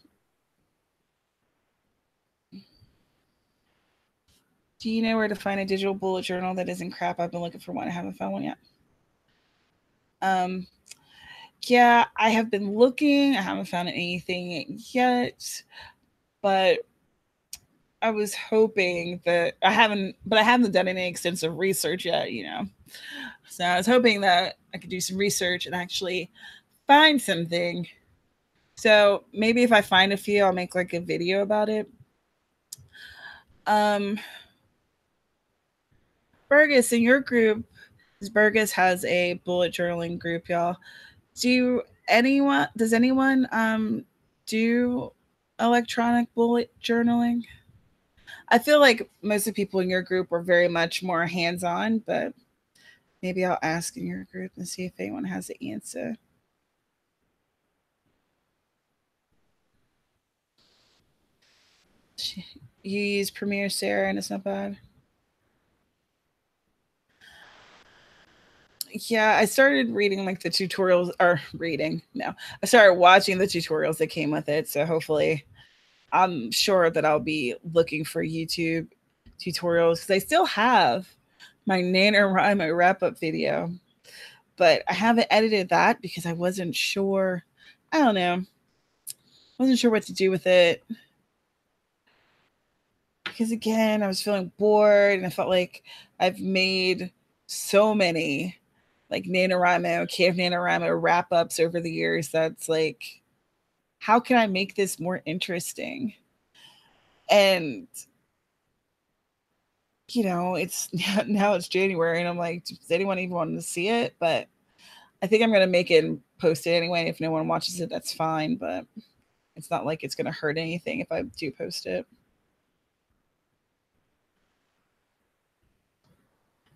A: Do you know where to find a digital bullet journal that isn't crap? I've been looking for one. I haven't found one yet. Um, yeah, I have been looking. I haven't found anything yet, but I was hoping that I haven't done any extensive research yet. So I was hoping that I could do some research and actually find something. So maybe if I find a few, I'll make like a video about it. Um, Burgess, in your group, Burgess has a bullet journaling group, y'all. Does anyone do electronic bullet journaling? I feel like most of the people in your group were very much more hands-on, but maybe I'll ask in your group and see if anyone has the answer. You use Premiere, Sarah, and it's not bad. Yeah, I started reading like the tutorials, or reading. No, I started watching the tutorials that came with it. So hopefully, I'm sure that I'll be looking for YouTube tutorials because I still have my NaNoWriMo wrap up video, but I haven't edited that because I wasn't sure. I don't know. Wasn't sure what to do with it because again, I was feeling bored and I felt like I've made so many like NaNoWriMo, Cave NaNoWriMo wrap ups over the years. That's like, how can I make this more interesting? And it's now it's January, and I'm like, does anyone even want to see it? But I think I'm gonna make it and post it anyway. If no one watches it, that's fine. But it's not like it's gonna hurt anything if I do post it.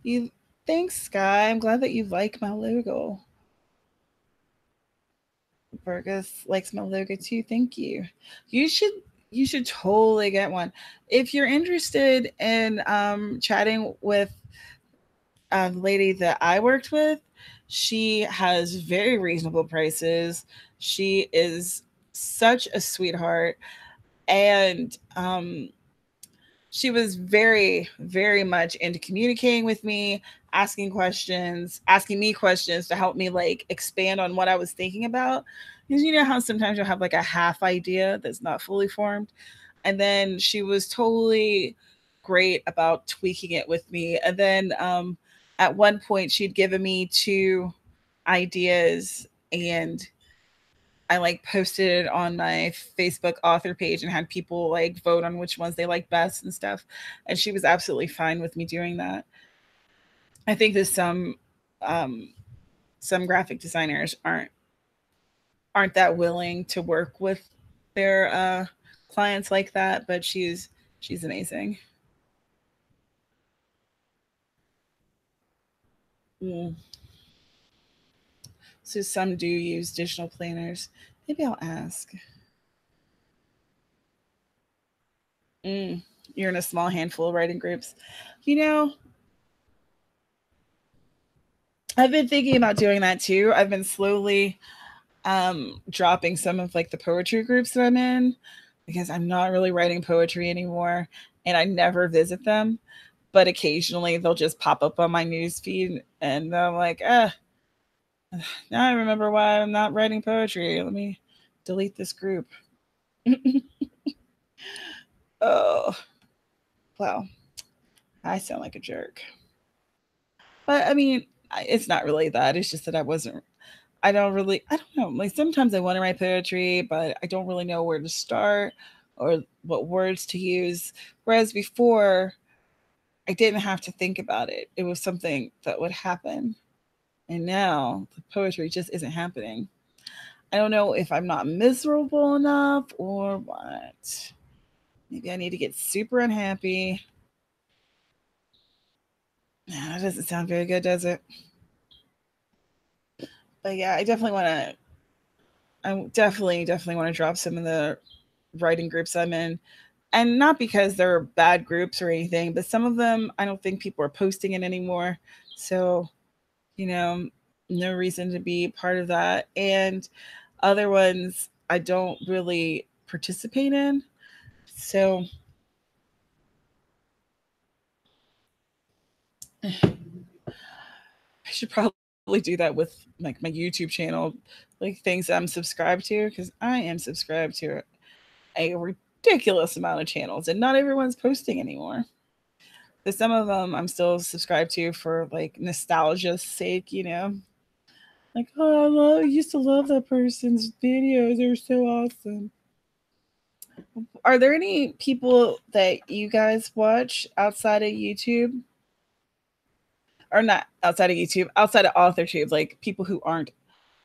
A: You Thanks, Sky. I'm glad that you like my logo. Burgess likes my logo too. Thank you. You should you should totally get one. If you're interested in chatting with a lady that I worked with, she has very reasonable prices. She is such a sweetheart. And she was very, very much into communicating with me, asking me questions to help me like expand on what I was thinking about. Because you know how sometimes you'll have like a half idea that's not fully formed. And then she was totally great about tweaking it with me. And then at one point, she'd given me two ideas, and I like posted it on my Facebook author page and had people like vote on which ones they like best and stuff. And she was absolutely fine with me doing that. I think that some graphic designers aren't. aren't that willing to work with their clients like that, but she's amazing. Mm. So some do use digital planners. Maybe I'll ask. Mm. You're in a small handful of writing groups. You know, I've been thinking about doing that too. I've been slowly dropping some of like the poetry groups that I'm in because I'm not really writing poetry anymore and I never visit them. But occasionally they'll just pop up on my news feed and I'm like, now I remember why I'm not writing poetry. Let me delete this group. Oh, wow. I sound like a jerk. But I mean, it's not really that. It's just that I don't know. Like sometimes I want to write poetry, but I don't really know where to start or what words to use. Whereas before, I didn't have to think about it. It was something that would happen. And now the poetry just isn't happening. I don't know if I'm not miserable enough or what. Maybe I need to get super unhappy. Nah, that doesn't sound very good, does it? But yeah, I definitely want to drop some of the writing groups I'm in. And not because they're bad groups or anything, but some of them I don't think people are posting it anymore. So, you know, no reason to be part of that. And other ones I don't really participate in. So I should probably do that with like my YouTube channel, like things I'm subscribed to, because I am subscribed to a ridiculous amount of channels and not everyone's posting anymore. But some of them I'm still subscribed to for like nostalgia's sake, you know. Like, oh, I used to love that person's videos. They were so awesome. Are there any people that you guys watch outside of YouTube? Or not outside of YouTube, outside of AuthorTube, like people who aren't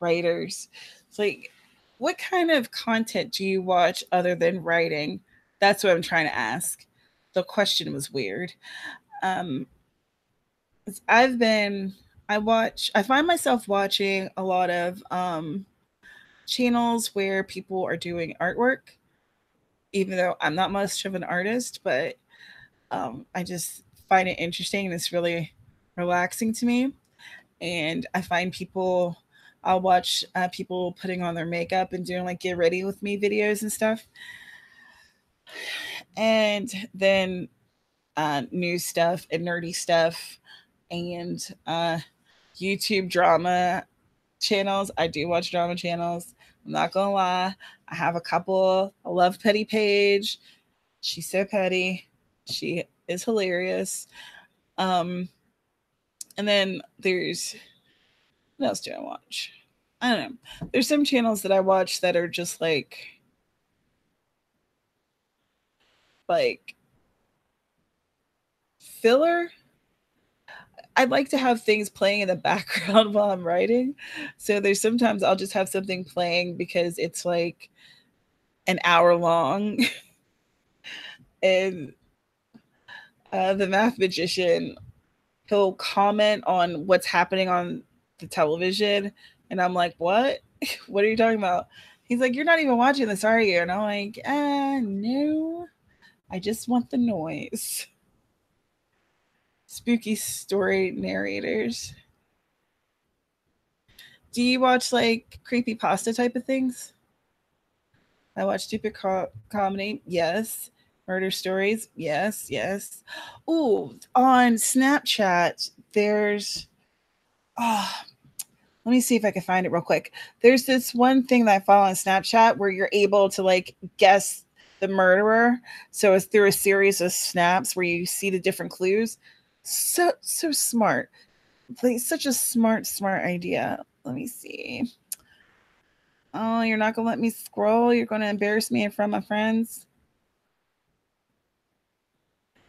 A: writers? It's like, what kind of content do you watch other than writing? That's what I'm trying to ask. The question was weird. Um, I've been, I find myself watching a lot of channels where people are doing artwork, even though I'm not much of an artist, but I just find it interesting and it's really relaxing to me. And I find I'll watch people putting on their makeup and doing like get ready with me videos and stuff. And then news stuff and nerdy stuff and YouTube drama channels. I do watch drama channels. I'm not gonna lie. I have a couple. I love Petty Page. She's so petty. She is hilarious. Um, and then there's what else do I watch? I don't know. There's some channels that I watch that are just like filler. I'd like to have things playing in the background while I'm writing. So there's sometimes I'll just have something playing because it's like an hour long. And the math magician, he'll comment on what's happening on the television. And I'm like, what? What are you talking about? He's like, you're not even watching this, are you? And I'm like, no, I just want the noise. Spooky story narrators. Do you watch like creepy pasta type of things? I watch stupid comedy. Yes. Murder stories. Yes. Yes. Ooh, on Snapchat, there's. Oh, let me see if I can find it real quick. There's this one thing that I follow on Snapchat where you're able to like guess the murderer. So it's through a series of snaps where you see the different clues. So smart. Like such a smart idea. Let me see. Oh, you're not gonna let me scroll. You're gonna embarrass me in front of my friends.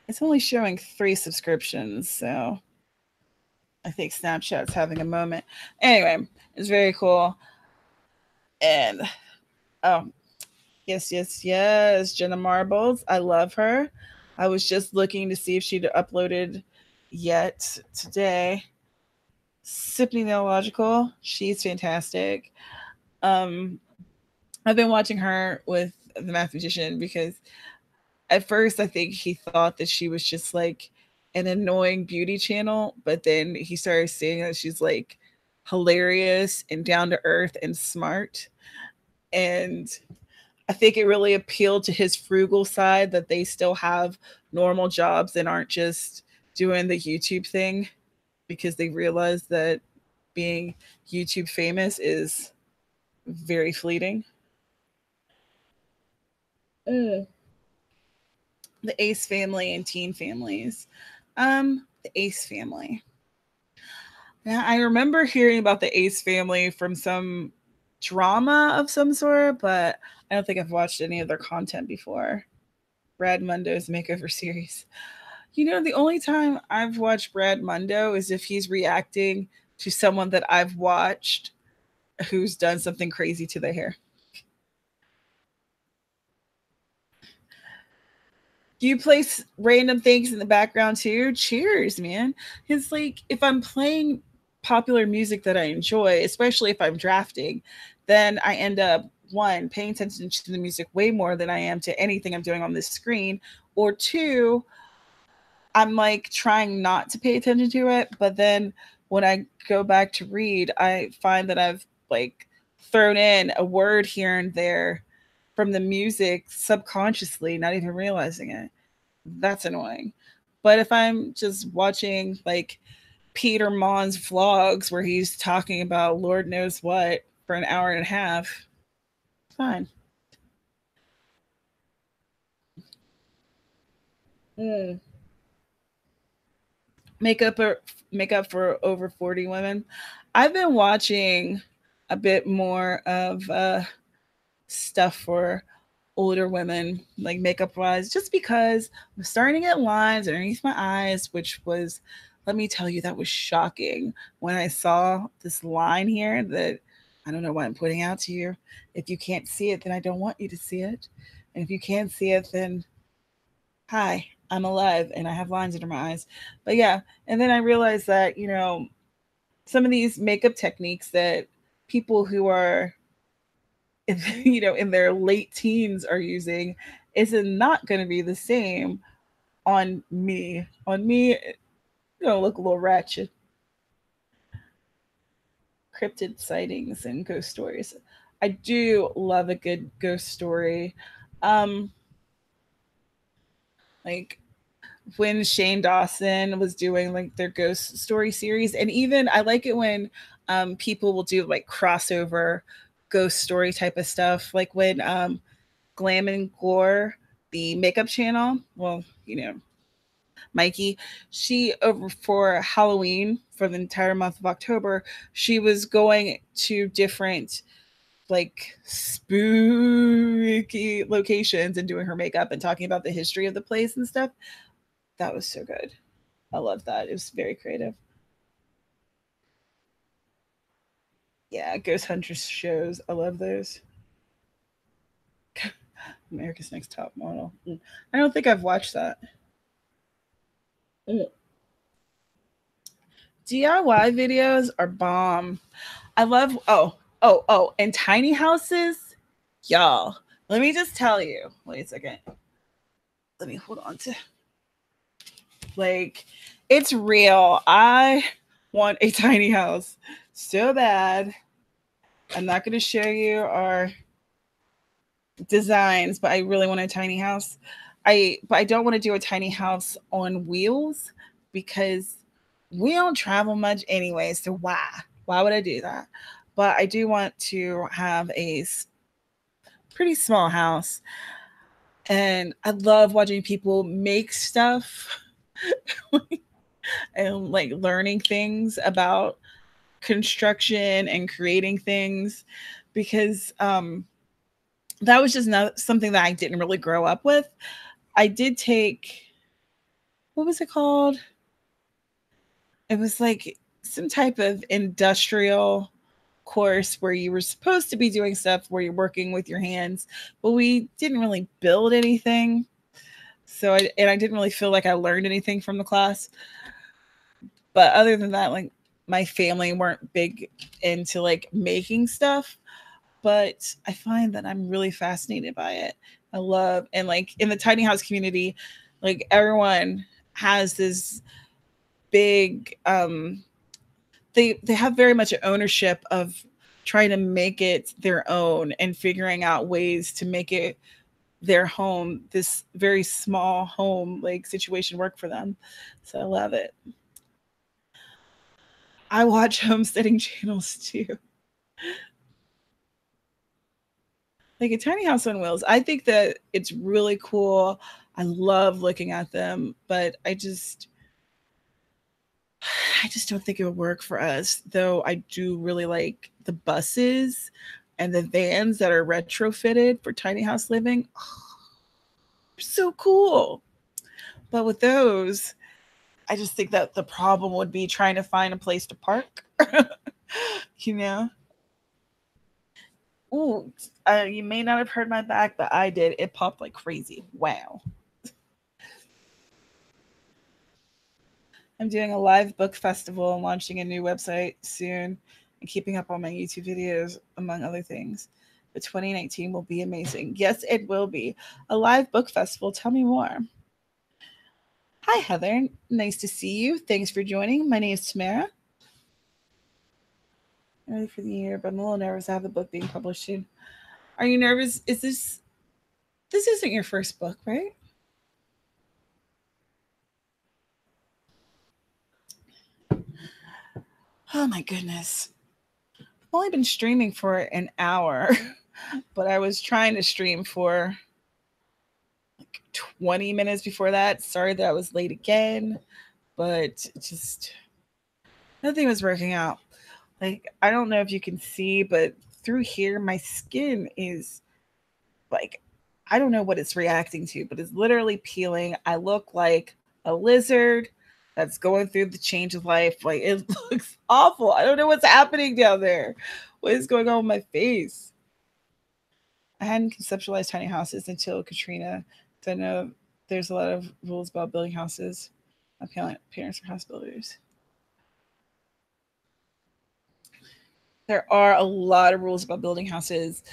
A: It's only showing 3 subscriptions, so I think Snapchat's having a moment. Anyway, it's very cool. And oh, yes, yes, yes, Jenna Marbles. I love her. I was just looking to see if she'd uploaded yet today. Sipney Neological. She's fantastic. Um, I've been watching her with the mathematician because at first I think he thought that she was just like an annoying beauty channel, but then he started seeing that she's like hilarious and down to earth and smart. And I think it really appealed to his frugal side that they still have normal jobs and aren't just doing the YouTube thing, because they realize that being YouTube famous is very fleeting. Mm. The Ace family and teen families. The Ace family. Yeah, I remember hearing about the Ace family from some drama of some sort, but I don't think I've watched any of their content before. Brad Mundo's makeover series. You know, the only time I've watched Brad Mundo is if he's reacting to someone that I've watched who's done something crazy to their hair. Do you place random things in the background too? Cheers, man. It's like if I'm playing popular music that I enjoy, especially if I'm drafting, then I end up one paying attention to the music way more than I am to anything I'm doing on this screen, or two, I'm like trying not to pay attention to it, but then when I go back to read, I find that I've like thrown in a word here and there from the music subconsciously, not even realizing it. That's annoying. But if I'm just watching like Peter Mon's vlogs where he's talking about Lord knows what for an hour and a half, fine. Mm. Makeup or makeup for over 40 women. I've been watching a bit more of stuff for older women, like makeup wise, just because I'm starting to get lines underneath my eyes, which was, let me tell you, that was shocking when I saw this line here that I don't know why I'm pointing out to you. If you can't see it, then I don't want you to see it. And if you can't see it, then hi, I'm alive and I have lines under my eyes. But yeah, and then I realized that, you know, some of these makeup techniques that people who are you know in their late teens are using is not going to be the same on me. On me, it's gonna look a little ratchet. Cryptid sightings and ghost stories. I do love a good ghost story. Um, like when Shane Dawson was doing like their ghost story series, and even I like it when people will do like crossover ghost story type of stuff, like when Glam and Gore, the makeup channel, well, you know, Mikey, she over for Halloween for the entire month of October, she was going to different like spooky locations and doing her makeup and talking about the history of the place and stuff. That was so good. I love that. It was very creative. Yeah, Ghost Hunters shows. I love those. America's Next Top Model. I don't think I've watched that. Mm. DIY videos are bomb. I love and tiny houses. Y'all, let me just tell you. Wait a second. Let me hold on to like it's real. I want a tiny house so bad. I'm not going to show you our designs, but I really want a tiny house. I don't want to do a tiny house on wheels because we don't travel much anyway. So why would I do that? But I do want to have a pretty small house, and I love watching people make stuff and like learning things about construction and creating things because that was just not something that I didn't really grow up with. I did take, what was it called? It was like some type of industrial course where you were supposed to be doing stuff where you're working with your hands, but we didn't really build anything. And I didn't really feel like I learned anything from the class. But other than that, like my family weren't big into like making stuff, but I find that I'm really fascinated by it. I love, and like in the tiny house community, like everyone has this big they have very much ownership of trying to make it their own and figuring out ways to make it their home, this very small home like situation work for them. So I love it. I watch homesteading channels too. Like a tiny house on wheels. I think that it's really cool. I love looking at them, but I just don't think it would work for us. Though I do really like the buses and the vans that are retrofitted for tiny house living. Oh, so cool. But with those, I just think that the problem would be trying to find a place to park. you know? Ooh, you may not have heard my back, but I did. It popped like crazy. Wow. I'm doing a live book festival and launching a new website soon and keeping up on my YouTube videos, among other things. But 2019 will be amazing. Yes, it will be. A live book festival. Tell me more. Hi, Heather. Nice to see you. Thanks for joining. My name is Tamara. I'm ready for the year, but I'm a little nervous. I have the book being published soon. Are you nervous? This isn't your first book, right? Oh my goodness. I've only been streaming for an hour, but I was trying to stream for like 20 minutes before that. Sorry that I was late again, but just nothing was working out. Like, I don't know if you can see, but through here, my skin is like, I don't know what it's reacting to, but it's literally peeling. I look like a lizard that's going through the change of life. Like, it looks awful. I don't know what's happening down there. What is going on with my face? I hadn't conceptualized tiny houses until Katrina. So I know there's a lot of rules about building houses. My parents are house builders. There are a lot of rules about building houses.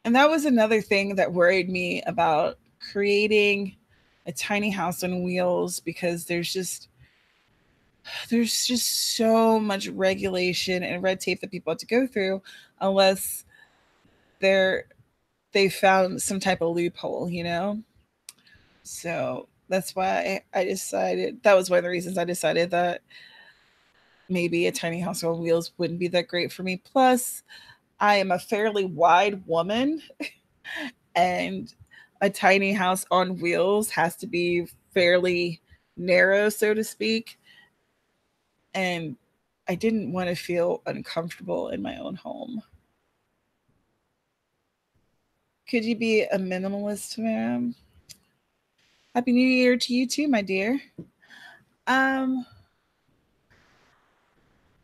A: And that was another thing that worried me about creating a tiny house on wheels because there's just so much regulation and red tape that people have to go through unless they're they found some type of loophole. So that's why I decided that was one of the reasons I decided that maybe a tiny house on wheels wouldn't be that great for me. Plus, I am a fairly wide woman, and a tiny house on wheels has to be fairly narrow, so to speak. And I didn't want to feel uncomfortable in my own home. Could you be a minimalist, ma'am? Happy New Year to you too, my dear. Um,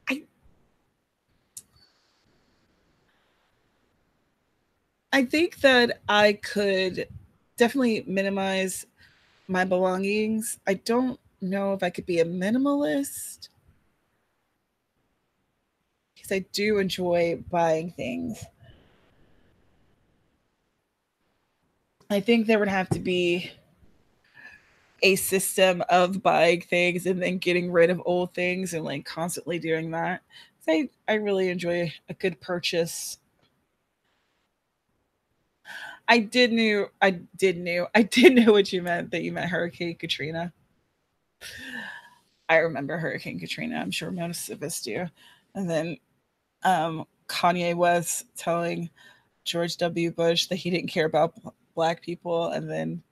A: I I think that I could definitely minimize my belongings. I don't know if I could be a minimalist because I do enjoy buying things. I think there would have to be a system of buying things and then getting rid of old things and like constantly doing that. So I really enjoy a good purchase. I did know what you meant, that you meant Hurricane Katrina. I remember Hurricane Katrina. I'm sure most of us do. And then Kanye West telling George W. Bush that he didn't care about black people, and then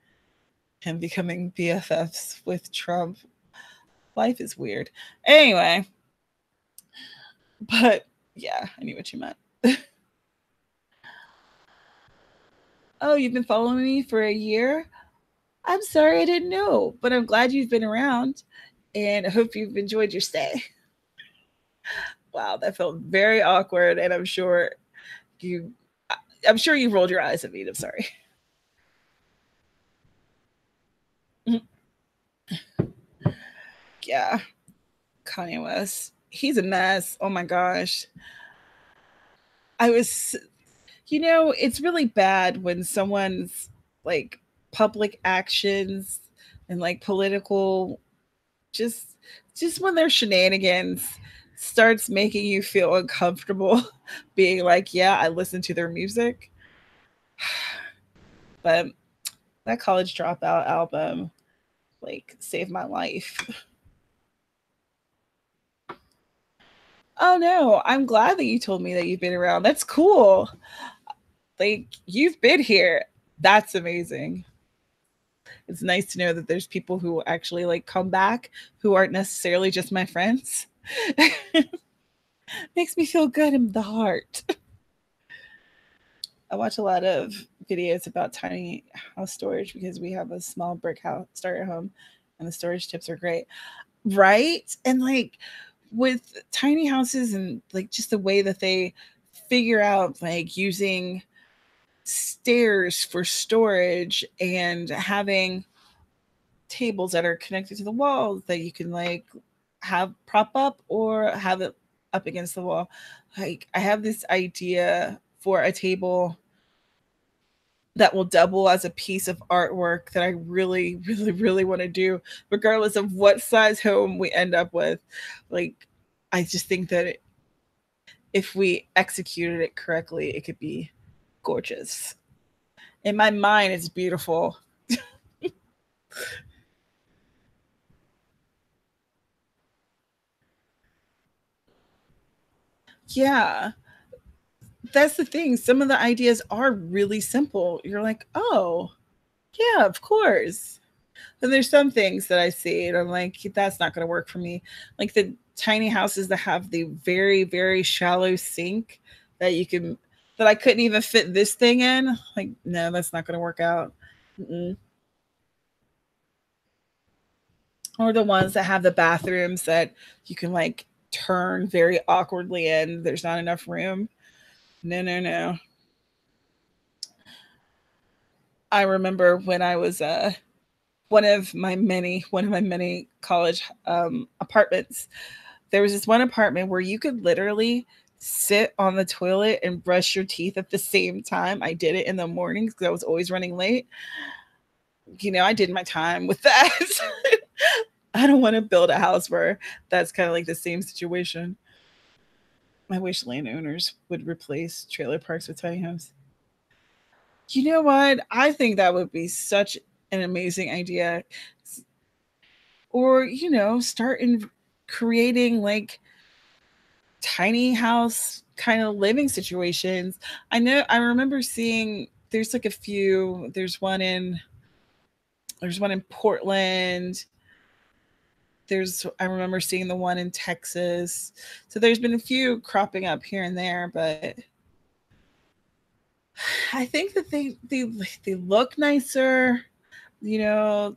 A: him becoming BFFs with Trump. Life is weird. Anyway, but yeah, I knew what you meant. Oh, you've been following me for a year? I'm sorry I didn't know, but I'm glad you've been around and I hope you've enjoyed your stay. Wow, that felt very awkward, and you, I'm sure you rolled your eyes at me. I'm sorry. Yeah, Kanye West. He's a mess. Oh my gosh. I was, it's really bad when someone's like public actions and like political, just when their shenanigans starts making you feel uncomfortable being like, yeah, I listen to their music. But that college dropout album like saved my life. Oh no, I'm glad that you told me that you've been around. That's cool. Like you've been here. That's amazing. It's nice to know that there's people who actually like come back who aren't necessarily just my friends. Makes me feel good in the heart. I watch a lot of videos about tiny house storage because we have a small brick house starter home and the storage tips are great. Right? And like with tiny houses and like just the way that they figure out like using stairs for storage and having tables that are connected to the walls that you can like have prop up or have it up against the wall. Like I have this idea for a table that will double as a piece of artwork that I really, really, really want to do, regardless of what size home we end up with. Like, I just think that if we executed it correctly, it could be gorgeous. In my mind, it's beautiful. Yeah, that's the thing. Some of the ideas are really simple. You're like, oh, yeah, of course. And there's some things that I see and I'm like, that's not going to work for me. Like the tiny houses that have the very, very shallow sink that you can, that I couldn't even fit this thing in. Like, no, that's not going to work out. Mm-mm. Or the ones that have the bathrooms that you can like turn very awkwardly in. There's not enough room. No, no, no. I remember when I was one of my many college apartments. There was this one apartment where you could literally sit on the toilet and brush your teeth at the same time. I did it in the mornings because I was always running late. I did my time with that. I don't want to build a house where that's kind of like the same situation. I wish landowners would replace trailer parks with tiny homes. You know what? I think that would be such an amazing idea. Or, start in creating like tiny house kind of living situations. I remember seeing there's like a few, there's one in Portland. I remember seeing the one in Texas. So there's been a few cropping up here and there, but I think that they look nicer, I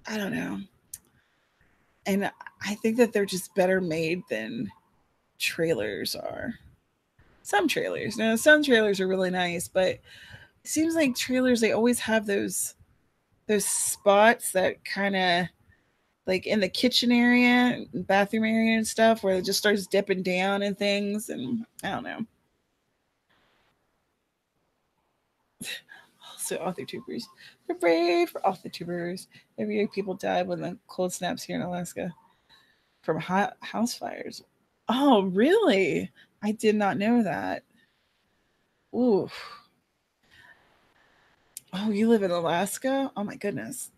A: don't know. And I think that they're just better made than trailers are. Some trailers. Now, some trailers are really nice, but it seems like trailers they always have those spots that kind of like in the kitchen area, bathroom area and stuff where it just starts dipping down and things and I don't know. So author tubers. We're brave for author tubers. Every year people die when the cold snaps here in Alaska from hot house fires. Oh, really? I did not know that. Ooh. Oh, you live in Alaska? Oh my goodness.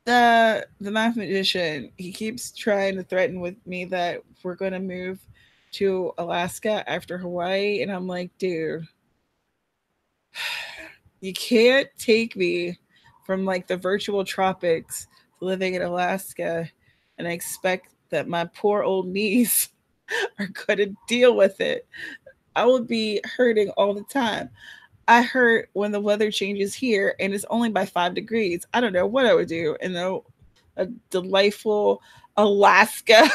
A: The mathematician, he keeps trying to threaten with me that we're gonna move to Alaska after Hawaii, and I'm like, dude, you can't take me from like the virtual tropics to living in Alaska and I expect that my poor old knees are gonna deal with it. I would be hurting all the time. I hurt when the weather changes here and it's only by 5 degrees. I don't know what I would do in a delightful Alaska.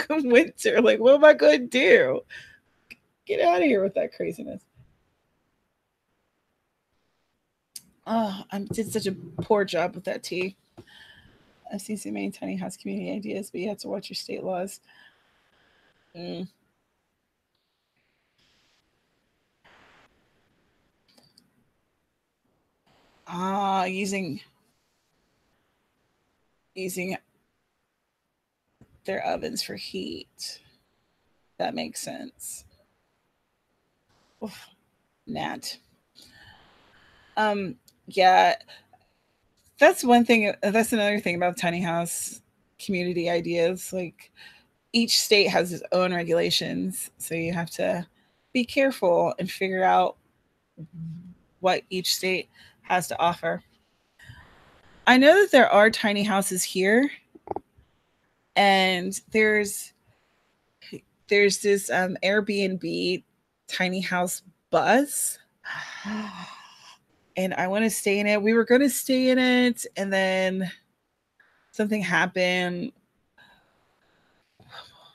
A: winter. Like, what am I going to do? Get out of here with that craziness. Oh, I did such a poor job with that tea. I've seen so many tiny house community ideas, but you have to watch your state laws. Mm. Ah, using their ovens for heat. That makes sense. Oof, Nat. Um, yeah, that's one thing. That's another thing about tiny house community ideas. Like each state has its own regulations, so you have to be careful and figure out what each state has to offer. I know that there are tiny houses here, and there's this Airbnb tiny house bus, and I want to stay in it. We were going to stay in it, and then something happened.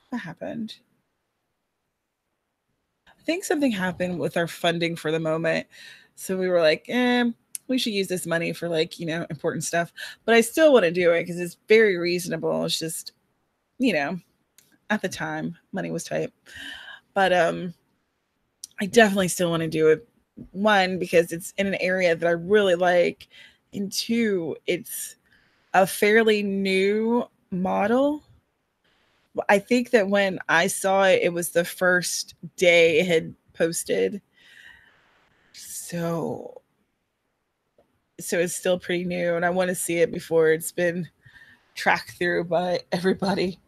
A: What happened? I think something happened with our funding for the moment. So we were like, we should use this money for like, important stuff. But I still want to do it because it's very reasonable. It's just, you know, at the time, money was tight. But I definitely still want to do it. One, because it's in an area that I really like. And two, it's a fairly new model. I think that when I saw it, it was the first day it had posted. So it's still pretty new and I want to see it before it's been tracked through by everybody.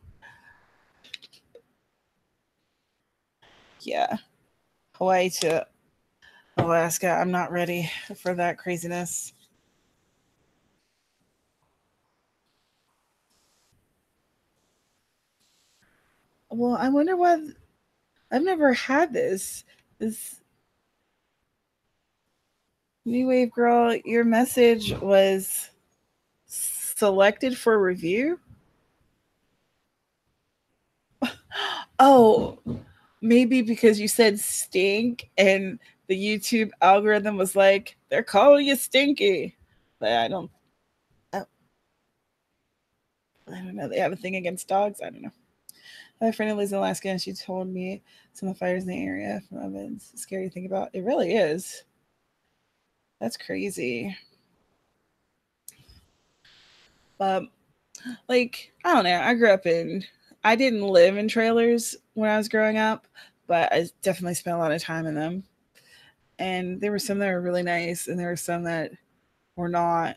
A: Yeah. Hawaii to Alaska. I'm not ready for that craziness. Well, I wonder what I've never had this. This New Wave Girl, your message was selected for review. Oh, maybe because you said stink and the YouTube algorithm was like, they're calling you stinky. But I, I don't know. They have a thing against dogs. I don't know. My friend who lives in Alaska and she told me some of the fires in the area from ovens. Scary to think about. It really is. That's crazy. But like, I don't know. I didn't live in trailers when I was growing up, but I definitely spent a lot of time in them. And there were some that were really nice and there were some that were not.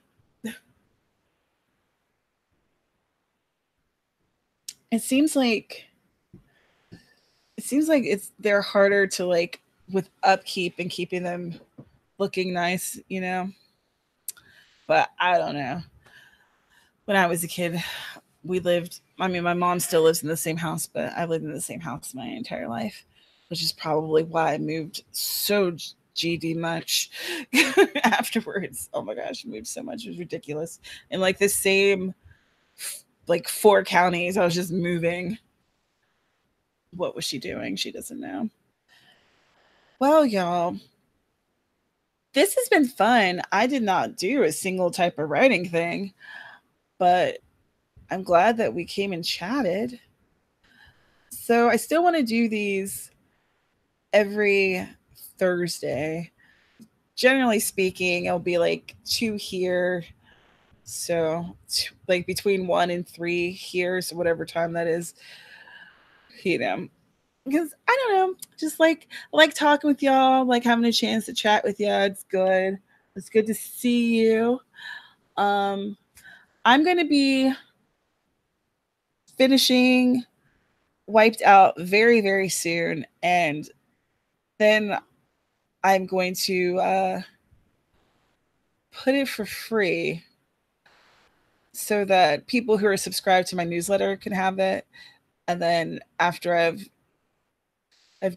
A: It seems like it's they're harder to like with upkeep and keeping them looking nice. But I don't know. When I was a kid, we lived, I mean, my mom still lives in the same house, but I lived in the same house my entire life, which is probably why I moved so GD much afterwards. Oh my gosh, I moved so much. It was ridiculous. In like the same, like 4 counties, I was just moving. What was she doing? She doesn't know. Well, y'all, this has been fun. I did not do a single type of writing thing, but I'm glad that we came and chatted. So I still want to do these every Thursday. Generally speaking, it'll be like 2 here. So, like between 1 and 3 here. So, whatever time that is, you know. Because I don't know, just like I like talking with y'all, like having a chance to chat with you. It's good. It's good to see you. Um, I'm going to be finishing Wiped Out very, very soon. And then I'm going to put it for free so that people who are subscribed to my newsletter can have it. And then after I've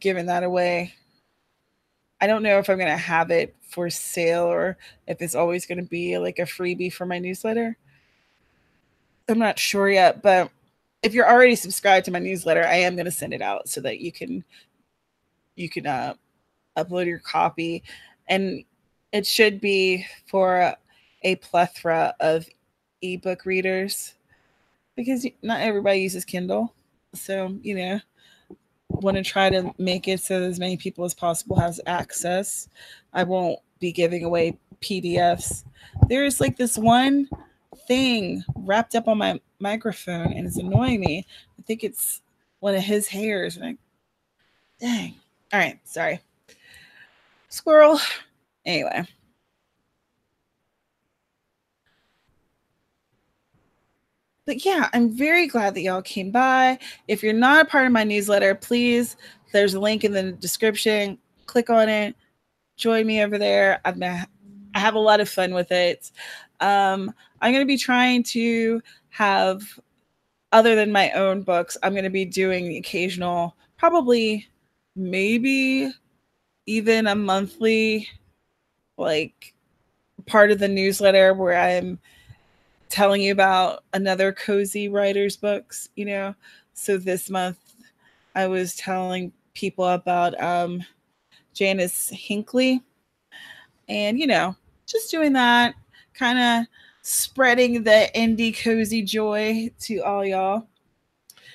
A: given that away, I don't know if I'm going to have it for sale or if it's always going to be like a freebie for my newsletter. I'm not sure yet, but if you're already subscribed to my newsletter, I am going to send it out so that you can upload your copy, and it should be for a plethora of ebook readers because not everybody uses Kindle. So, want to try to make it so as many people as possible has access. I won't be giving away PDFs. There's like this one thing wrapped up on my microphone and it's annoying me. I think it's one of his hairs. And dang. All right, sorry. Squirrel. Anyway. But yeah, I'm very glad that y'all came by. If you're not a part of my newsletter, please, there's a link in the description. Click on it. Join me over there. I have a lot of fun with it. I'm going to be trying to have, other than my own books, I'm going to be doing the occasional, probably, maybe even a monthly, like, part of the newsletter where I'm telling you about another cozy writer's books, So this month I was telling people about Janice Hinckley and, just doing that, kind of spreading the indie cozy joy to all y'all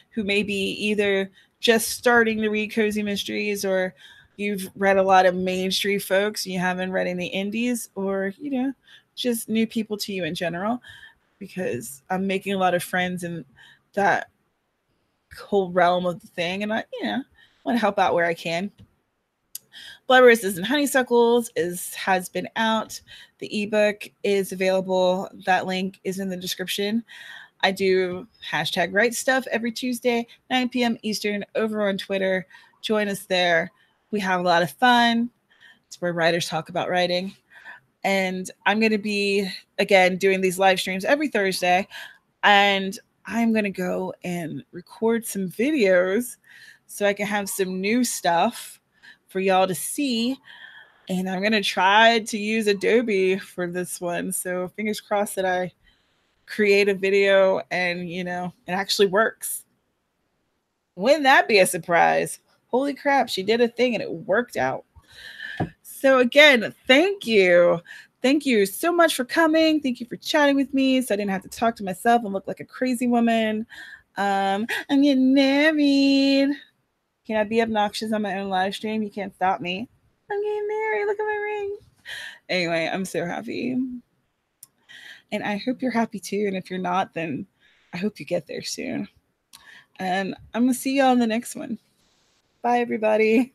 A: who may be either just starting to read cozy mysteries, or you've read a lot of mainstream folks and you haven't read any indies, or, just new people to you in general, because I'm making a lot of friends in that whole realm of the thing. And I, want to help out where I can. Blood Roses and Honeysuckles has been out. The ebook is available. That link is in the description. I do hashtag write stuff every Tuesday, 9 p.m. Eastern, over on Twitter. Join us there. We have a lot of fun. It's where writers talk about writing. And I'm going to be, again, doing these live streams every Thursday. And I'm going to go and record some videos so I can have some new stuff for y'all to see. And I'm going to try to use Adobe for this one. So fingers crossed that I create a video and, it actually works. Wouldn't that be a surprise? Holy crap, she did a thing and it worked out. So again, thank you. Thank you so much for coming. Thank you for chatting with me so I didn't have to talk to myself and look like a crazy woman. I'm getting married. Can I be obnoxious on my own live stream? You can't stop me. I'm getting married. Look at my ring. Anyway, I'm so happy. And I hope you're happy too. And if you're not, then I hope you get there soon. And I'm going to see y'all in the next one. Bye, everybody.